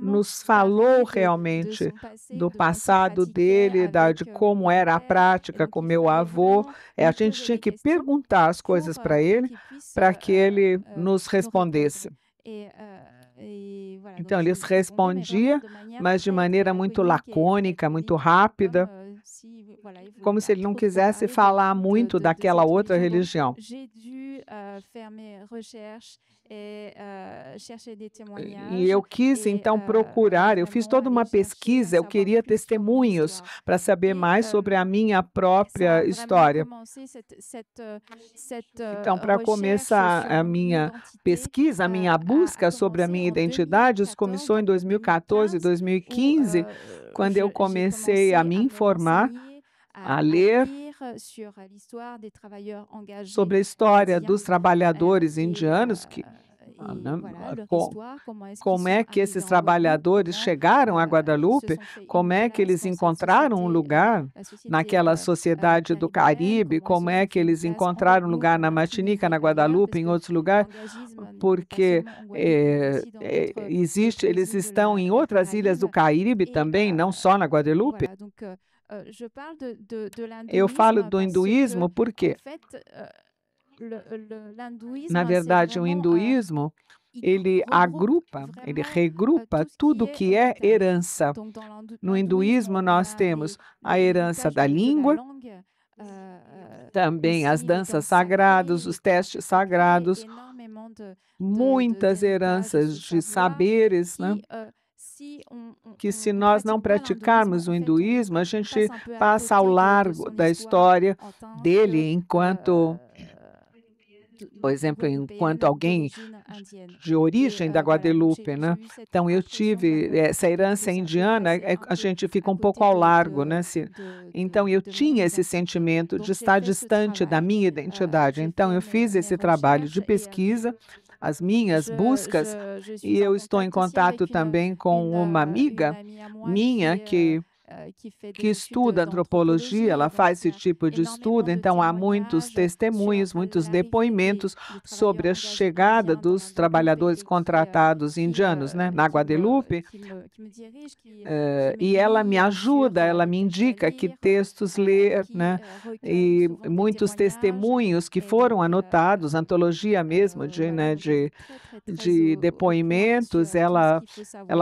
nos falou realmente do passado dele, de como era a prática com meu avô. A gente tinha que perguntar as coisas para ele ele nos respondesse. Então, ele respondia, mas de maneira muito lacônica, muito rápida, como se ele não quisesse falar muito daquela outra religião. E eu quis, então, procurar, eu fiz toda uma pesquisa, eu queria testemunhos para saber mais sobre a minha própria história. Então, para começar a minha pesquisa, a minha busca sobre a minha identidade, isso começou em 2014, 2015, quando eu comecei a me informar, a ler sobre a história dos trabalhadores indianos, como é que esses trabalhadores chegaram a Guadalupe, como é que eles encontraram um lugar naquela sociedade do Caribe, como é que eles encontraram um lugar na Martinica, na Guadalupe, em outros lugares, porque eles estão em outras ilhas do Caribe também, não só na Guadalupe. Eu falo do hinduísmo porque, na verdade, o hinduísmo, ele regrupa tudo que é herança. No hinduísmo, nós temos a herança da língua, também as danças sagradas, os testes sagrados, muitas heranças de saberes, né? Que se nós não praticarmos o hinduísmo, a gente passa ao largo da história dele enquanto, por exemplo, enquanto alguém de origem da Guadalupe, né? Então, eu tive essa herança indiana, a gente fica um pouco ao largo, né? Então, eu tinha esse sentimento de estar distante da minha identidade. Então, eu fiz esse trabalho de pesquisa, as minhas buscas, e eu estou em contato também com uma amiga minha que estuda antropologia, ela faz esse tipo de estudo, então há muitos testemunhos, muitos depoimentos sobre a chegada dos trabalhadores contratados indianos, né, na Guadalupe, e ela me ajuda, ela me indica que textos ler, né, e muitos testemunhos que foram anotados, antologia mesmo de depoimentos, ela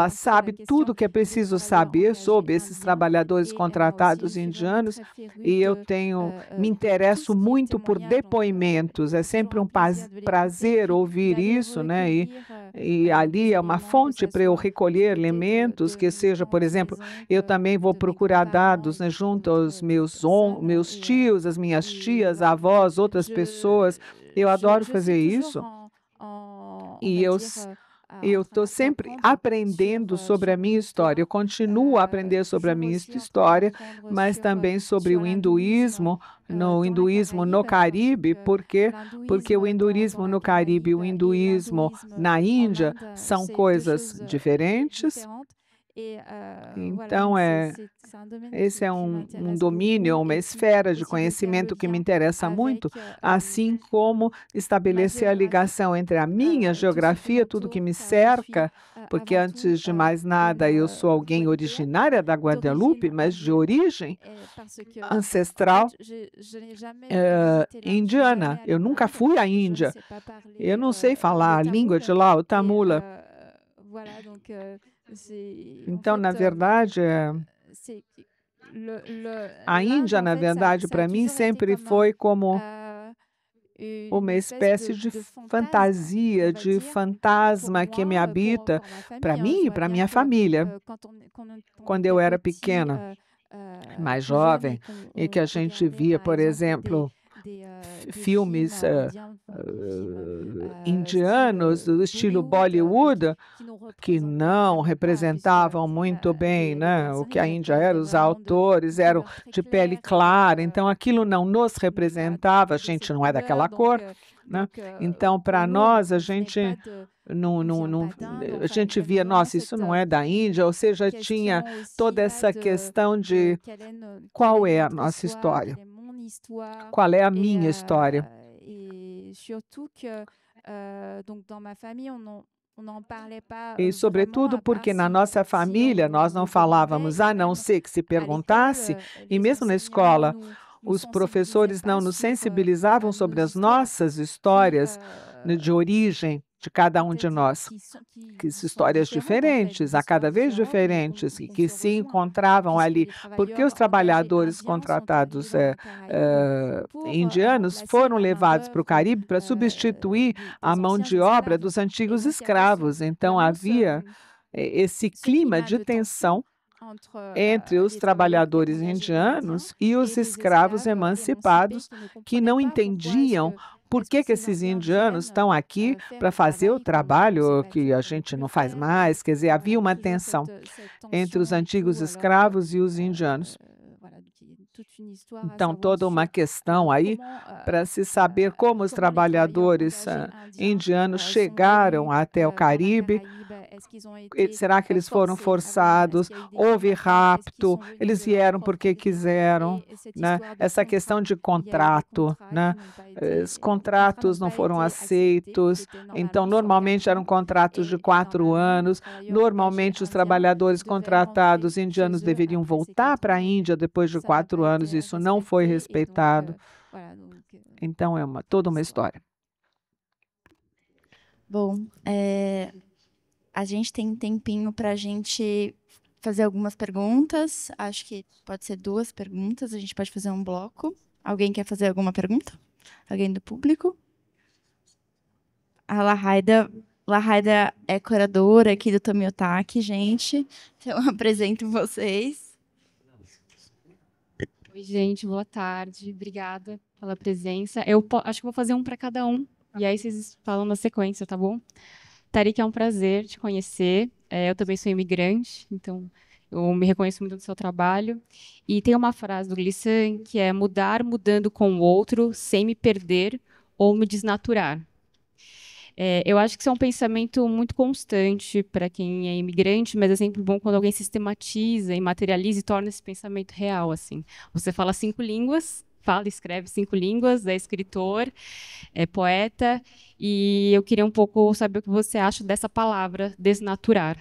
sabe tudo que é preciso saber sobre esses trabalhadores contratados indianos, e eu me interesso muito por depoimentos, é sempre um prazer ouvir isso, né? E ali é uma fonte para eu recolher elementos, que seja, por exemplo, eu também vou procurar dados, né, junto aos meus tios, as minhas tias, avós, outras pessoas, eu adoro fazer isso. E eu estou sempre aprendendo sobre a minha história. Eu continuo a aprender sobre a minha história, mas também sobre o hinduísmo, no Caribe, porque o hinduísmo no Caribe e o hinduísmo na Índia são coisas diferentes. Então, esse é um domínio, uma esfera de conhecimento que me interessa muito, assim como estabelecer a ligação entre a minha geografia, tudo que me cerca, porque, antes de mais nada, eu sou alguém originária da Guadalupe, mas de origem ancestral indiana. Eu nunca fui à Índia. Eu não sei falar a língua de lá, o Tamula. Então, na verdade, A Índia, na verdade, para mim, sempre foi como uma espécie de fantasia, de fantasma que me habita para mim e para minha família. Quando eu era pequena, mais jovem, e que a gente via, por exemplo, filmes indianos do estilo Bollywood, que não representavam muito bem, né, o que a Índia era, os autores eram de pele clara, então aquilo não nos representava, a gente não é daquela cor, né? Então, para nós, a gente a gente via, nossa, isso não é da Índia, ou seja, tinha toda essa questão de qual é a nossa história, qual é a minha história. E, sobretudo, porque na nossa família nós não falávamos, a não ser que se perguntasse, e mesmo na escola, os professores não nos sensibilizavam sobre as nossas histórias de origem de cada um de nós, que histórias diferentes, a cada vez diferentes, e que se encontravam ali, porque os trabalhadores contratados indianos foram levados para o Caribe para substituir a mão de obra dos antigos escravos. Então, havia esse clima de tensão entre os trabalhadores indianos e os escravos emancipados que não entendiam por que esses indianos estão aqui para fazer o trabalho que a gente não faz mais. Quer dizer, havia uma tensão entre os antigos escravos e os indianos. Então, toda uma questão aí para se saber como os trabalhadores indianos chegaram até o Caribe. Será que eles foram forçados? Houve rapto? Eles vieram porque quiseram? Né? Essa questão de contrato, né? Os contratos não foram aceitos, então normalmente eram contratos de 4 anos. Normalmente os trabalhadores contratados indianos deveriam voltar para a Índia depois de 4 anos. Isso não foi respeitado. Então é toda uma história. Bom, a gente tem um tempinho para a gente fazer algumas perguntas. Acho que pode ser 2 perguntas. A gente pode fazer um bloco. Alguém quer fazer alguma pergunta? Alguém do público? A Lahaida é curadora aqui do Tomiotaki, gente. Então, eu apresento vocês. Oi, gente, boa tarde. Obrigada pela presença. Eu acho que vou fazer um para cada um. E aí vocês falam na sequência, tá bom? Tarik, é um prazer te conhecer. Eu também sou imigrante, então eu me reconheço muito no seu trabalho. E tem uma frase do Glissant que é mudar mudando com o outro, sem me perder ou me desnaturar. Eu acho que isso é um pensamento muito constante para quem é imigrante, mas é sempre bom quando alguém sistematiza e materializa e torna esse pensamento real. Assim. Você fala 5 línguas, fala e escreve 5 línguas, é escritor, é poeta, e eu queria um pouco saber o que você acha dessa palavra, desnaturar.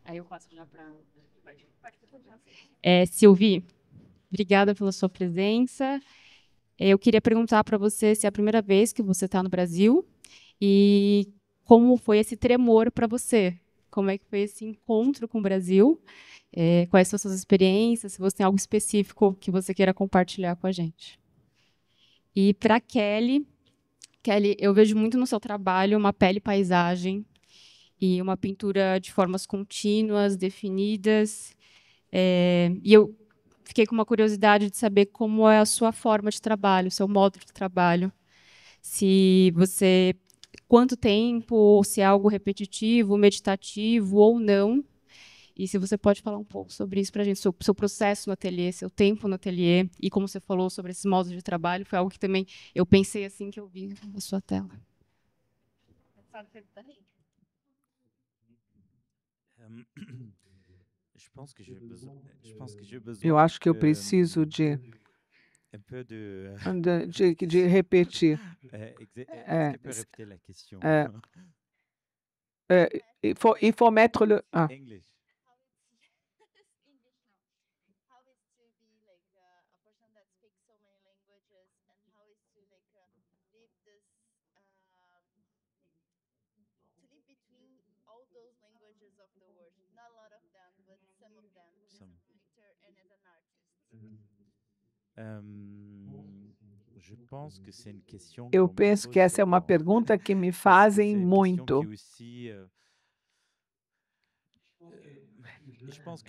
Aí eu passo já para... Sylvie, obrigada pela sua presença. Eu queria perguntar para você se é a primeira vez que você está no Brasil e como foi esse tremor para você? Como é que foi esse encontro com o Brasil? Quais são as suas experiências? Se você tem algo específico que você queira compartilhar com a gente. E para Kelly, eu vejo muito no seu trabalho uma pele-paisagem e uma pintura de formas contínuas, definidas. E eu fiquei com uma curiosidade de saber como é a sua forma de trabalho, o seu modo de trabalho. Se você... Quanto tempo, se é algo repetitivo, meditativo ou não. E se você pode falar um pouco sobre isso para a gente, seu processo no ateliê, seu tempo no ateliê, e como você falou sobre esses modos de trabalho, foi algo que também eu pensei assim que eu vi na sua tela. Eu acho que eu preciso de repetir. Il faut mettre le... Eu penso que essa é uma pergunta que me fazem muito.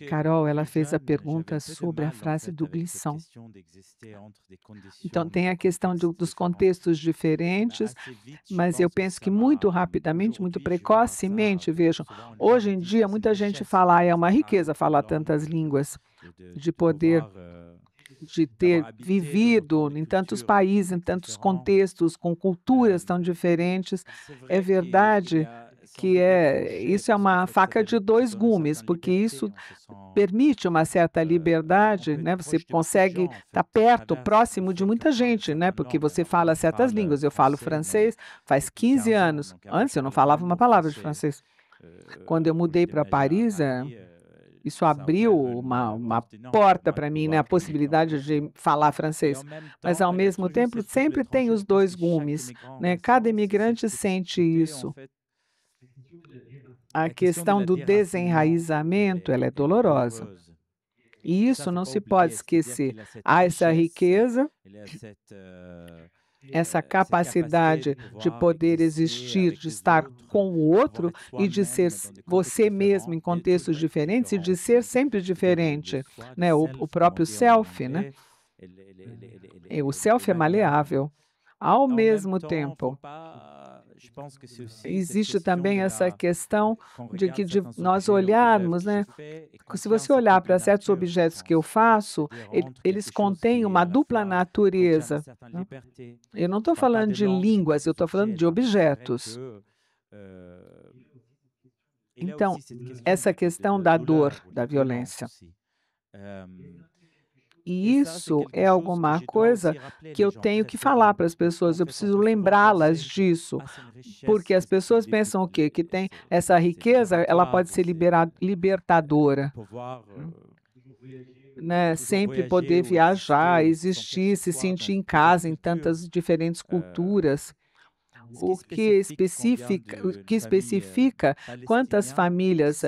Carol, ela fez a pergunta sobre a frase do Glisson. Então, tem a questão dos contextos diferentes, mas eu penso que muito rapidamente, muito precocemente, vejam, hoje em dia muita gente fala, é uma riqueza falar tantas línguas, de poder, de ter vivido em tantos países, em tantos contextos, com culturas tão diferentes. É verdade que isso é uma faca de dois gumes, porque isso permite uma certa liberdade, né? Você consegue estar perto, próximo de muita gente, né? Porque você fala certas línguas. Eu falo francês faz 15 anos. Antes eu não falava uma palavra de francês. Quando eu mudei para Paris, isso abriu uma porta para mim, né? A possibilidade de falar francês. Mas, ao mesmo tempo, sempre tem os dois gumes, né? Cada imigrante sente isso. A questão do desenraizamento, ela é dolorosa. E isso não se pode esquecer. Há essa riqueza, essa capacidade de poder existir, de estar com o outro e de ser você mesmo em contextos diferentes e de ser sempre diferente, né? O próprio self, né? O self é maleável. Ao mesmo tempo, existe também essa questão de que nós olharmos, né? Se você olhar para certos objetos que eu faço, eles contêm uma dupla natureza, né? Eu não estou falando de línguas, eu estou falando de objetos. Então, essa questão da dor, da violência. E isso é alguma coisa que eu tenho que falar para as pessoas, eu preciso lembrá-las disso, porque as pessoas pensam o quê? Que tem essa riqueza, ela pode ser libertadora, né? Sempre poder viajar, existir, se sentir em casa em tantas diferentes culturas. O que especifica quantas famílias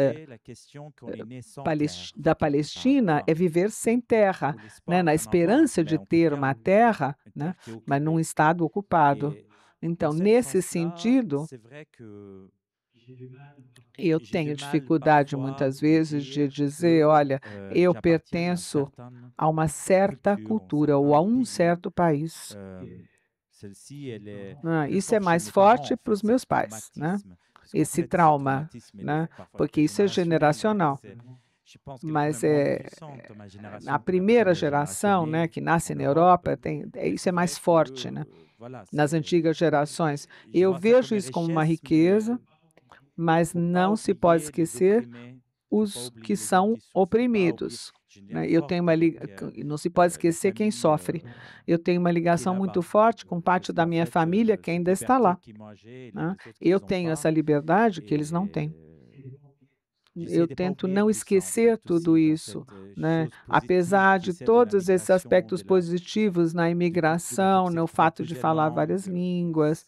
da Palestina é viver sem terra, né? Na esperança de ter uma terra, né? Mas num estado ocupado. Então, nesse sentido, eu tenho dificuldade muitas vezes de dizer, olha, eu pertenço a uma certa cultura ou a um certo país. Isso é mais forte para os meus pais, né? Esse trauma, né? Porque isso é generacional. Mas a primeira geração, né, que nasce na Europa, isso é mais forte, né? Nas antigas gerações. Eu vejo isso como uma riqueza, mas não se pode esquecer os que são oprimidos. Eu tenho não se pode esquecer quem sofre. Eu tenho uma ligação muito forte com parte da minha família que ainda está lá, né? Eu tenho essa liberdade que eles não têm. Eu tento não esquecer tudo isso, né? Apesar de todos esses aspectos positivos na imigração, no fato de falar várias línguas,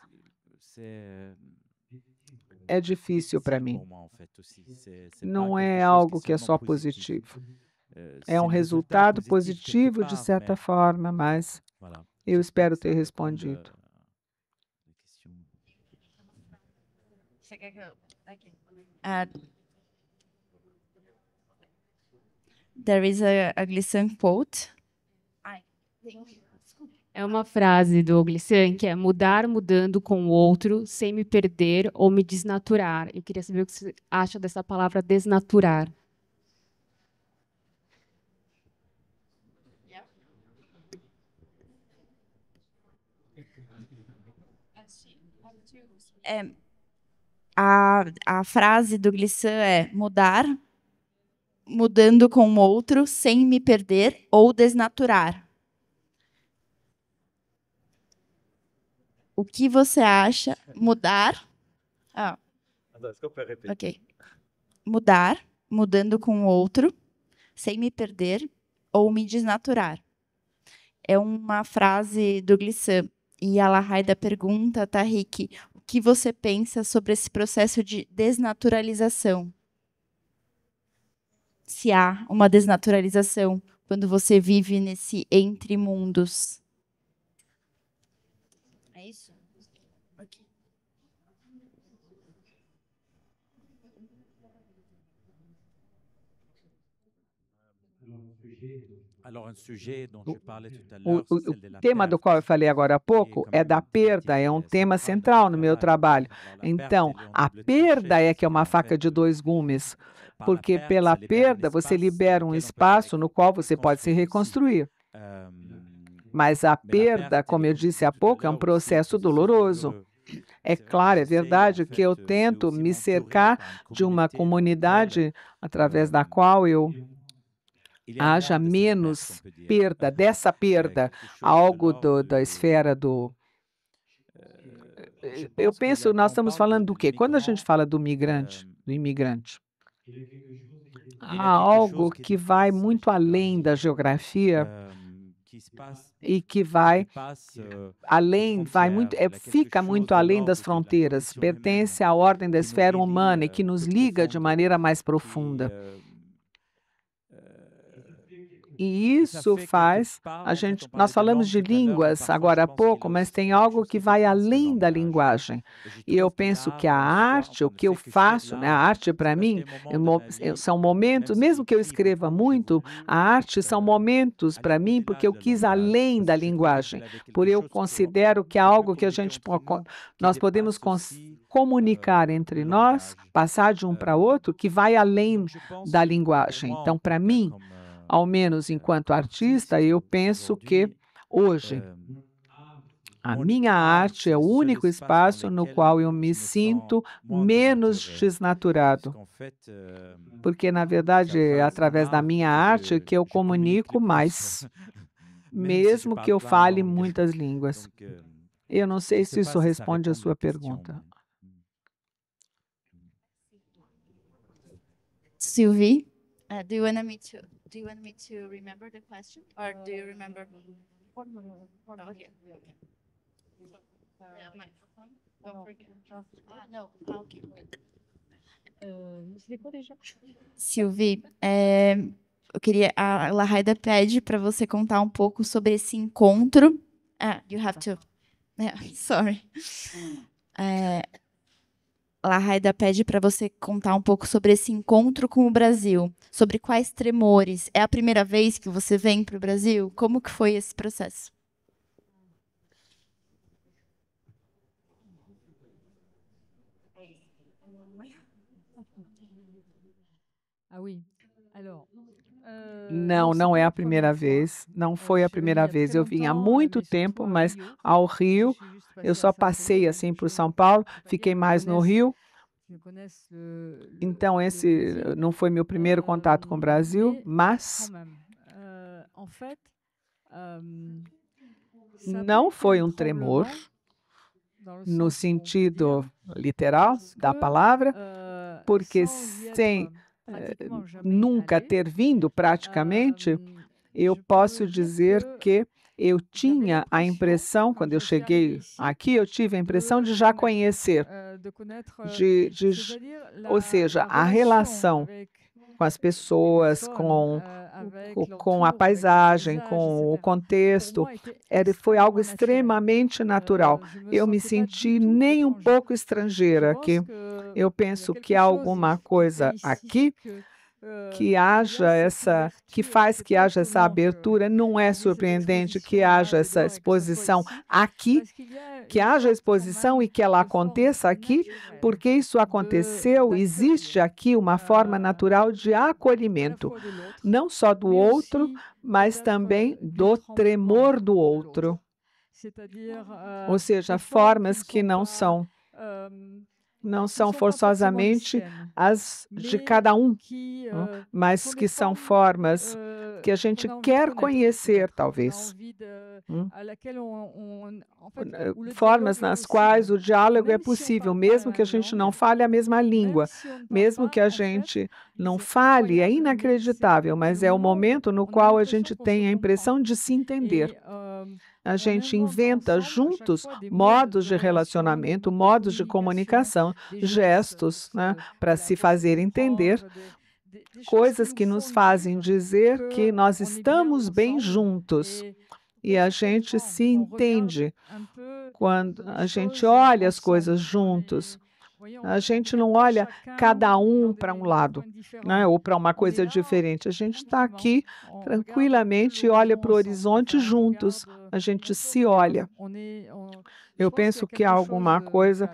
é difícil para mim. Não é algo que é só positivo. É um resultado positivo, de certa forma, mas eu espero ter respondido. There is a Glisson quote. É uma frase do Glisson que é mudar mudando com o outro, sem me perder ou me desnaturar. Eu queria saber o que você acha dessa palavra desnaturar. A frase do Glisson é mudar mudando com o outro, sem me perder ou desnaturar. O que você acha? Mudar. Ok. Mudar, mudando com o outro, sem me perder ou me desnaturar. É uma frase do Glisson. E a Lahaida pergunta, Tahik, o que você pensa sobre esse processo de desnaturalização? Se há uma desnaturalização, quando você vive nesse entre mundos? É isso? Ok. O tema do qual eu falei agora há pouco é da perda, é um tema central no meu trabalho. Então, a perda é que é uma faca de dois gumes, porque pela perda você libera um espaço no qual você pode se reconstruir. Mas a perda, como eu disse há pouco, é um processo doloroso. É claro, é verdade que eu tento me cercar de uma comunidade através da qual haja menos perda, dessa perda, algo da esfera do... Eu penso, nós estamos falando do quê? Quando a gente fala do imigrante, há algo que vai muito além da geografia e que vai além, fica muito além das fronteiras, pertence à ordem da esfera humana e que nos liga de maneira mais profunda. E isso faz nós falamos de línguas agora há pouco, mas tem algo que vai além da linguagem. E eu penso que a arte, o que eu faço, né, a arte para mim, são momentos, mesmo que eu escreva muito, a arte são momentos para mim, porque eu quis além da linguagem. Por eu considero que é algo que nós podemos comunicar entre nós, passar de um para outro, que vai além da linguagem. Então, para mim, ao menos enquanto artista, eu penso que hoje a minha arte é o único espaço no qual eu me sinto menos desnaturado. Porque, na verdade, é através da minha arte que eu comunico mais, mesmo que eu fale muitas línguas. Eu não sei se isso responde a sua pergunta. Sylvie, do you want me to remember the question, or do you remember? Okay. Microphone. Don't forget. No. Okay. Sylvie, a Lahaida pede para você contar um pouco sobre esse encontro. You have to. Sorry. Lahaida pede para você contar um pouco sobre esse encontro com o Brasil, sobre quais tremores. É a primeira vez que você vem para o Brasil? Como que foi esse processo? Não, não é a primeira vez. Não foi a primeira vez. Eu vim há muito tempo, mas ao Rio, eu só passei assim por São Paulo, fiquei mais no Rio. Então, esse não foi meu primeiro contato com o Brasil, mas não foi um tremor, no sentido literal da palavra, porque sem nunca ter vindo praticamente, eu posso dizer que eu tinha a impressão, quando eu cheguei aqui, eu tive a impressão de já conhecer, ou seja, a relação com as pessoas, com a paisagem, com o contexto, foi algo extremamente natural. Eu me senti nem um pouco estrangeira aqui. Eu penso que há alguma coisa aqui que faz que haja essa abertura. Não é surpreendente que haja essa exposição aqui, que haja exposição e que ela aconteça aqui, porque isso aconteceu, existe aqui uma forma natural de acolhimento, não só do outro, mas também do tremor do outro. Ou seja, formas que não são forçosamente as de cada um, mas que são formas que a gente quer conhecer, talvez. Formas nas quais o diálogo é possível, mesmo que a gente não fale a mesma língua, mesmo que a gente não fale, é inacreditável, mas é o momento no qual a gente tem a impressão de se entender. A gente inventa juntos modos de relacionamento, modos de comunicação, gestos, né, para se fazer entender. coisas que nos fazem dizer que nós estamos bem juntos. E a gente se entende quando a gente olha as coisas juntos. A gente não olha cada um para um lado, né, ou para uma coisa diferente. A gente está aqui tranquilamente e olha para o horizonte juntos. A gente se olha. Eu penso que há alguma coisa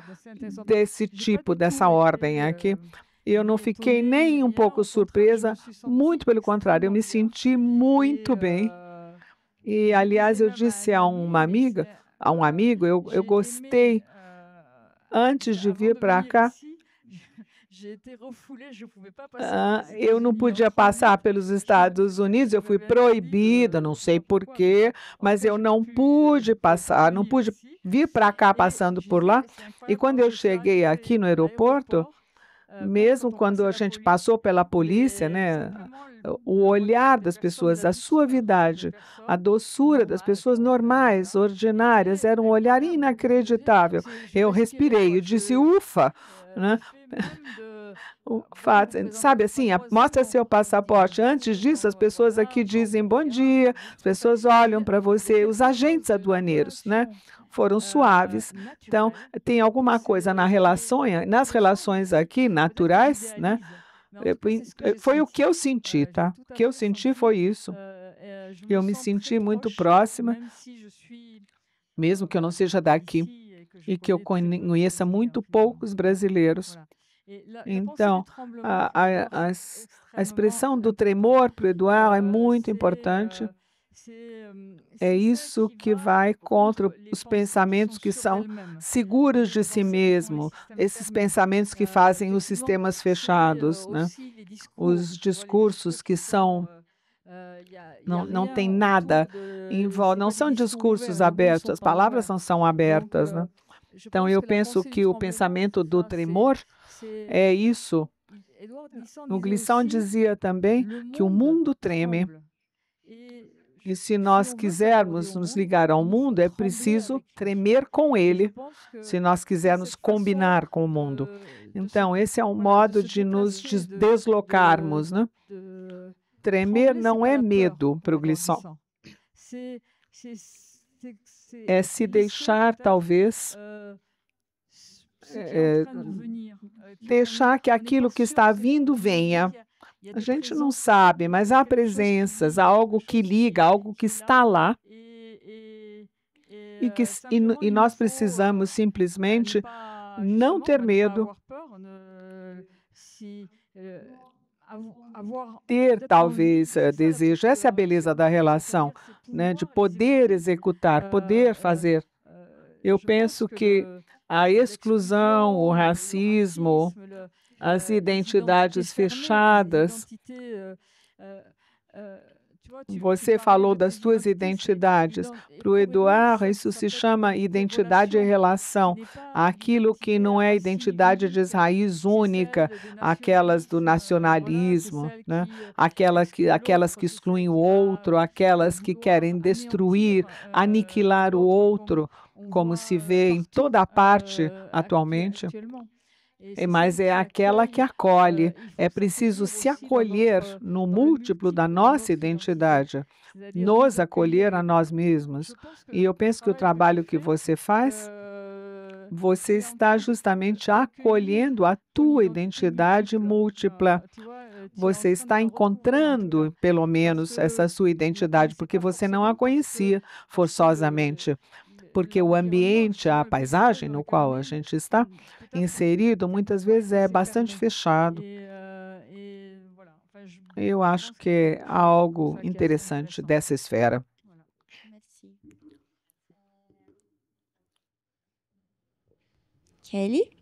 desse tipo, dessa ordem aqui. E eu não fiquei nem um pouco surpresa, muito pelo contrário, eu me senti muito bem. E, aliás, eu disse a uma amiga, a um amigo, eu gostei, antes de vir para cá, eu não podia passar pelos Estados Unidos, eu fui proibida, não sei por quê, mas eu não pude passar, não pude vir para cá passando por lá. E quando eu cheguei aqui no aeroporto, mesmo quando a gente passou pela polícia, né, o olhar das pessoas, a suavidade, a doçura das pessoas normais, ordinárias, era um olhar inacreditável. Eu respirei e disse, ufa, né? O fato, sabe assim, mostra seu passaporte. Antes disso, as pessoas aqui dizem bom dia, as pessoas olham para você, os agentes aduaneiros, né? Foram suaves. Então, tem alguma coisa nas relações aqui naturais, né? Foi o que eu senti, tá? O que eu senti foi isso. Eu me senti muito próxima, mesmo que eu não seja daqui e que eu conheça muito poucos brasileiros. Então, a expressão do tremor para o Eduardo é muito importante. É isso que vai contra os pensamentos que são seguros de si mesmo, esses pensamentos que fazem os sistemas fechados, né? Os discursos que são não tem nada em volta, não são discursos abertos, as palavras não são abertas, né? Então, eu penso que o pensamento do tremor é isso. O Glissant dizia também que o mundo treme. E se nós quisermos nos ligar ao mundo, é preciso tremer com ele, se nós quisermos combinar com o mundo. Então, esse é um modo de nos deslocarmos, né? Tremer não é medo para o Glissant. É se deixar, talvez, deixar que aquilo que está vindo venha. A gente não sabe, mas há presenças, há algo que liga, algo que está lá. E nós precisamos simplesmente não ter medo, ter talvez desejo. Essa é a beleza da relação, né? De poder executar, poder fazer. Eu penso que a exclusão, o racismo, as identidades fechadas. Você falou das suas identidades. Para o Eduardo, isso se chama identidade e relação. Aquilo que não é identidade diz raiz única, aquelas do nacionalismo, né? Aquelas que excluem o outro, aquelas que querem destruir, aniquilar o outro, como se vê em toda a parte atualmente. Mas é aquela que acolhe. É preciso se acolher no múltiplo da nossa identidade, nos acolher a nós mesmos. E eu penso que o trabalho que você faz, você está justamente acolhendo a tua identidade múltipla. Você está encontrando, pelo menos, essa sua identidade, porque você não a conhecia forçosamente. Porque o ambiente, a paisagem no qual a gente está inserido, muitas vezes é bastante fechado. Eu acho que há algo interessante dessa esfera. Kelly?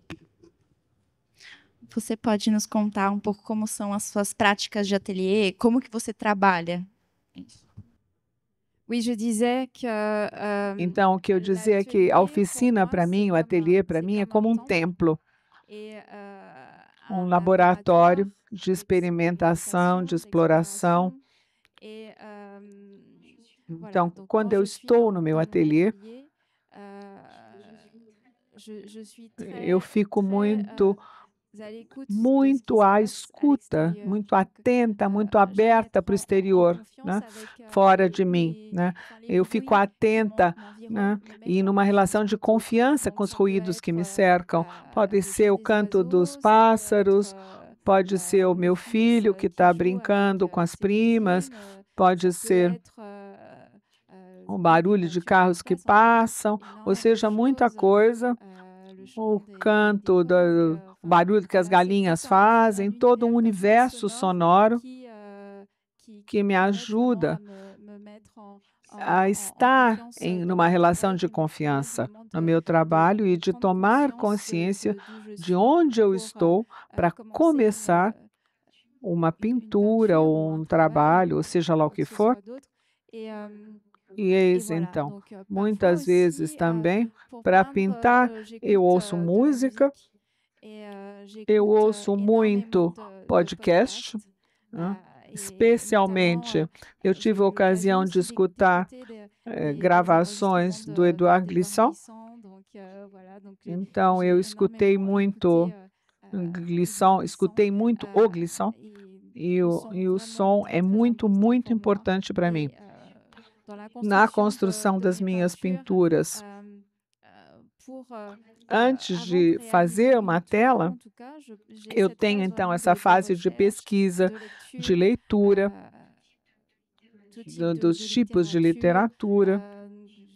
Você pode nos contar um pouco como são as suas práticas de ateliê? Como que você trabalha? Então, o que eu dizia é que a oficina para mim, o ateliê para mim é como um templo, um laboratório de experimentação, de exploração. Então, quando eu estou no meu ateliê, eu fico muito muito à escuta, muito atenta, muito aberta para o exterior, né? Fora de mim, né? Eu fico atenta, né? E numa relação de confiança com os ruídos que me cercam. Pode ser o canto dos pássaros, pode ser o meu filho que está brincando com as primas, pode ser o barulho de carros que passam, ou seja, muita coisa, o canto, o barulho que as galinhas fazem, todo um universo sonoro que me ajuda a estar numa relação de confiança no meu trabalho e de tomar consciência de onde eu estou para começar uma pintura ou um trabalho, ou seja lá o que for. E eis então, muitas vezes também, para pintar, eu ouço música, eu ouço muito podcast, né? Especialmente, eu tive a ocasião de escutar gravações do Édouard Glissant, então eu escutei muito Glissant, escutei muito o Glissant, e o som é muito, muito importante para mim. Na construção das minhas pinturas, antes de fazer uma tela, eu tenho então essa fase de pesquisa, de leitura, dos tipos de literatura,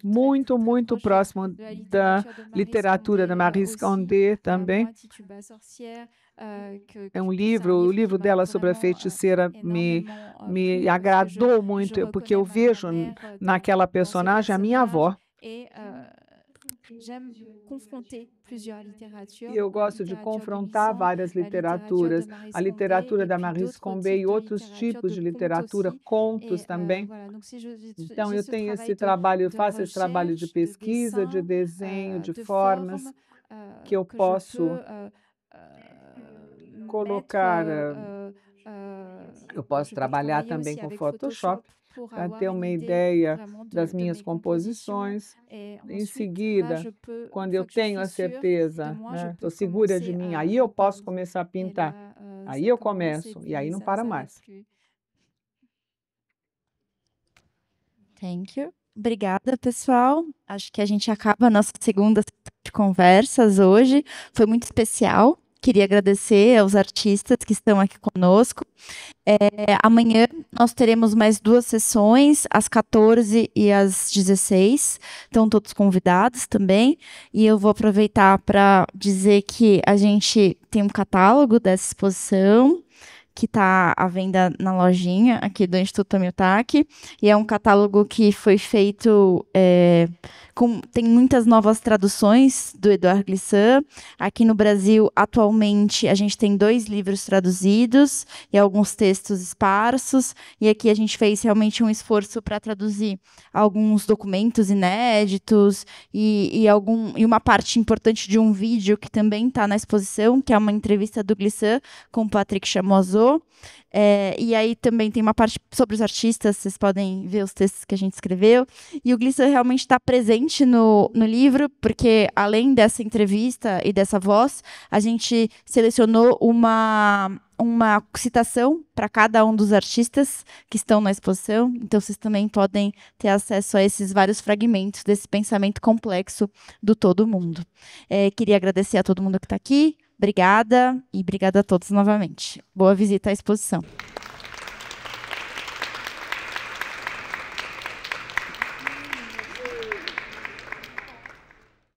muito, muito próximo da literatura da Maryse Condé também. É um livro, o livro dela sobre a feiticeira me agradou muito, porque eu vejo naquela personagem a minha avó. E eu gosto de confrontar várias literaturas, a literatura da Maryse Condé e outros tipos de literatura, contos também. Então, eu tenho esse trabalho, eu faço esse trabalho de pesquisa, de desenho, de formas, que eu posso colocar. Eu posso trabalhar também com Photoshop, para ter uma ideia das minhas composições. Em seguida, quando eu tenho a certeza, né, estou segura de mim, aí eu posso começar a pintar. Aí eu começo, e aí não para mais. Thank you. Obrigada, pessoal. Acho que a gente acaba a nossa segunda de conversas hoje. Foi muito especial. Queria agradecer aos artistas que estão aqui conosco. Amanhã nós teremos mais 2 sessões, às 14 e às 16. Estão todos convidados também. E eu vou aproveitar para dizer que a gente tem um catálogo dessa exposição, que está à venda na lojinha aqui do Instituto Tomi-Otaki, e é um catálogo que foi feito, tem muitas novas traduções do Édouard Glissant. Aqui no Brasil, atualmente, a gente tem 2 livros traduzidos e alguns textos esparsos, e aqui a gente fez realmente um esforço para traduzir alguns documentos inéditos e uma parte importante de um vídeo que também está na exposição, que é uma entrevista do Glissant com o Patrick Chamoiseau. E aí também tem uma parte sobre os artistas, vocês podem ver os textos que a gente escreveu. E o Glissant realmente está presente no livro, porque além dessa entrevista e dessa voz, a gente selecionou uma citação para cada um dos artistas que estão na exposição. Então, vocês também podem ter acesso a esses vários fragmentos desse pensamento complexo do todo mundo. Queria agradecer a todo mundo que está aqui. Obrigada, e obrigada a todos novamente. Boa visita à exposição.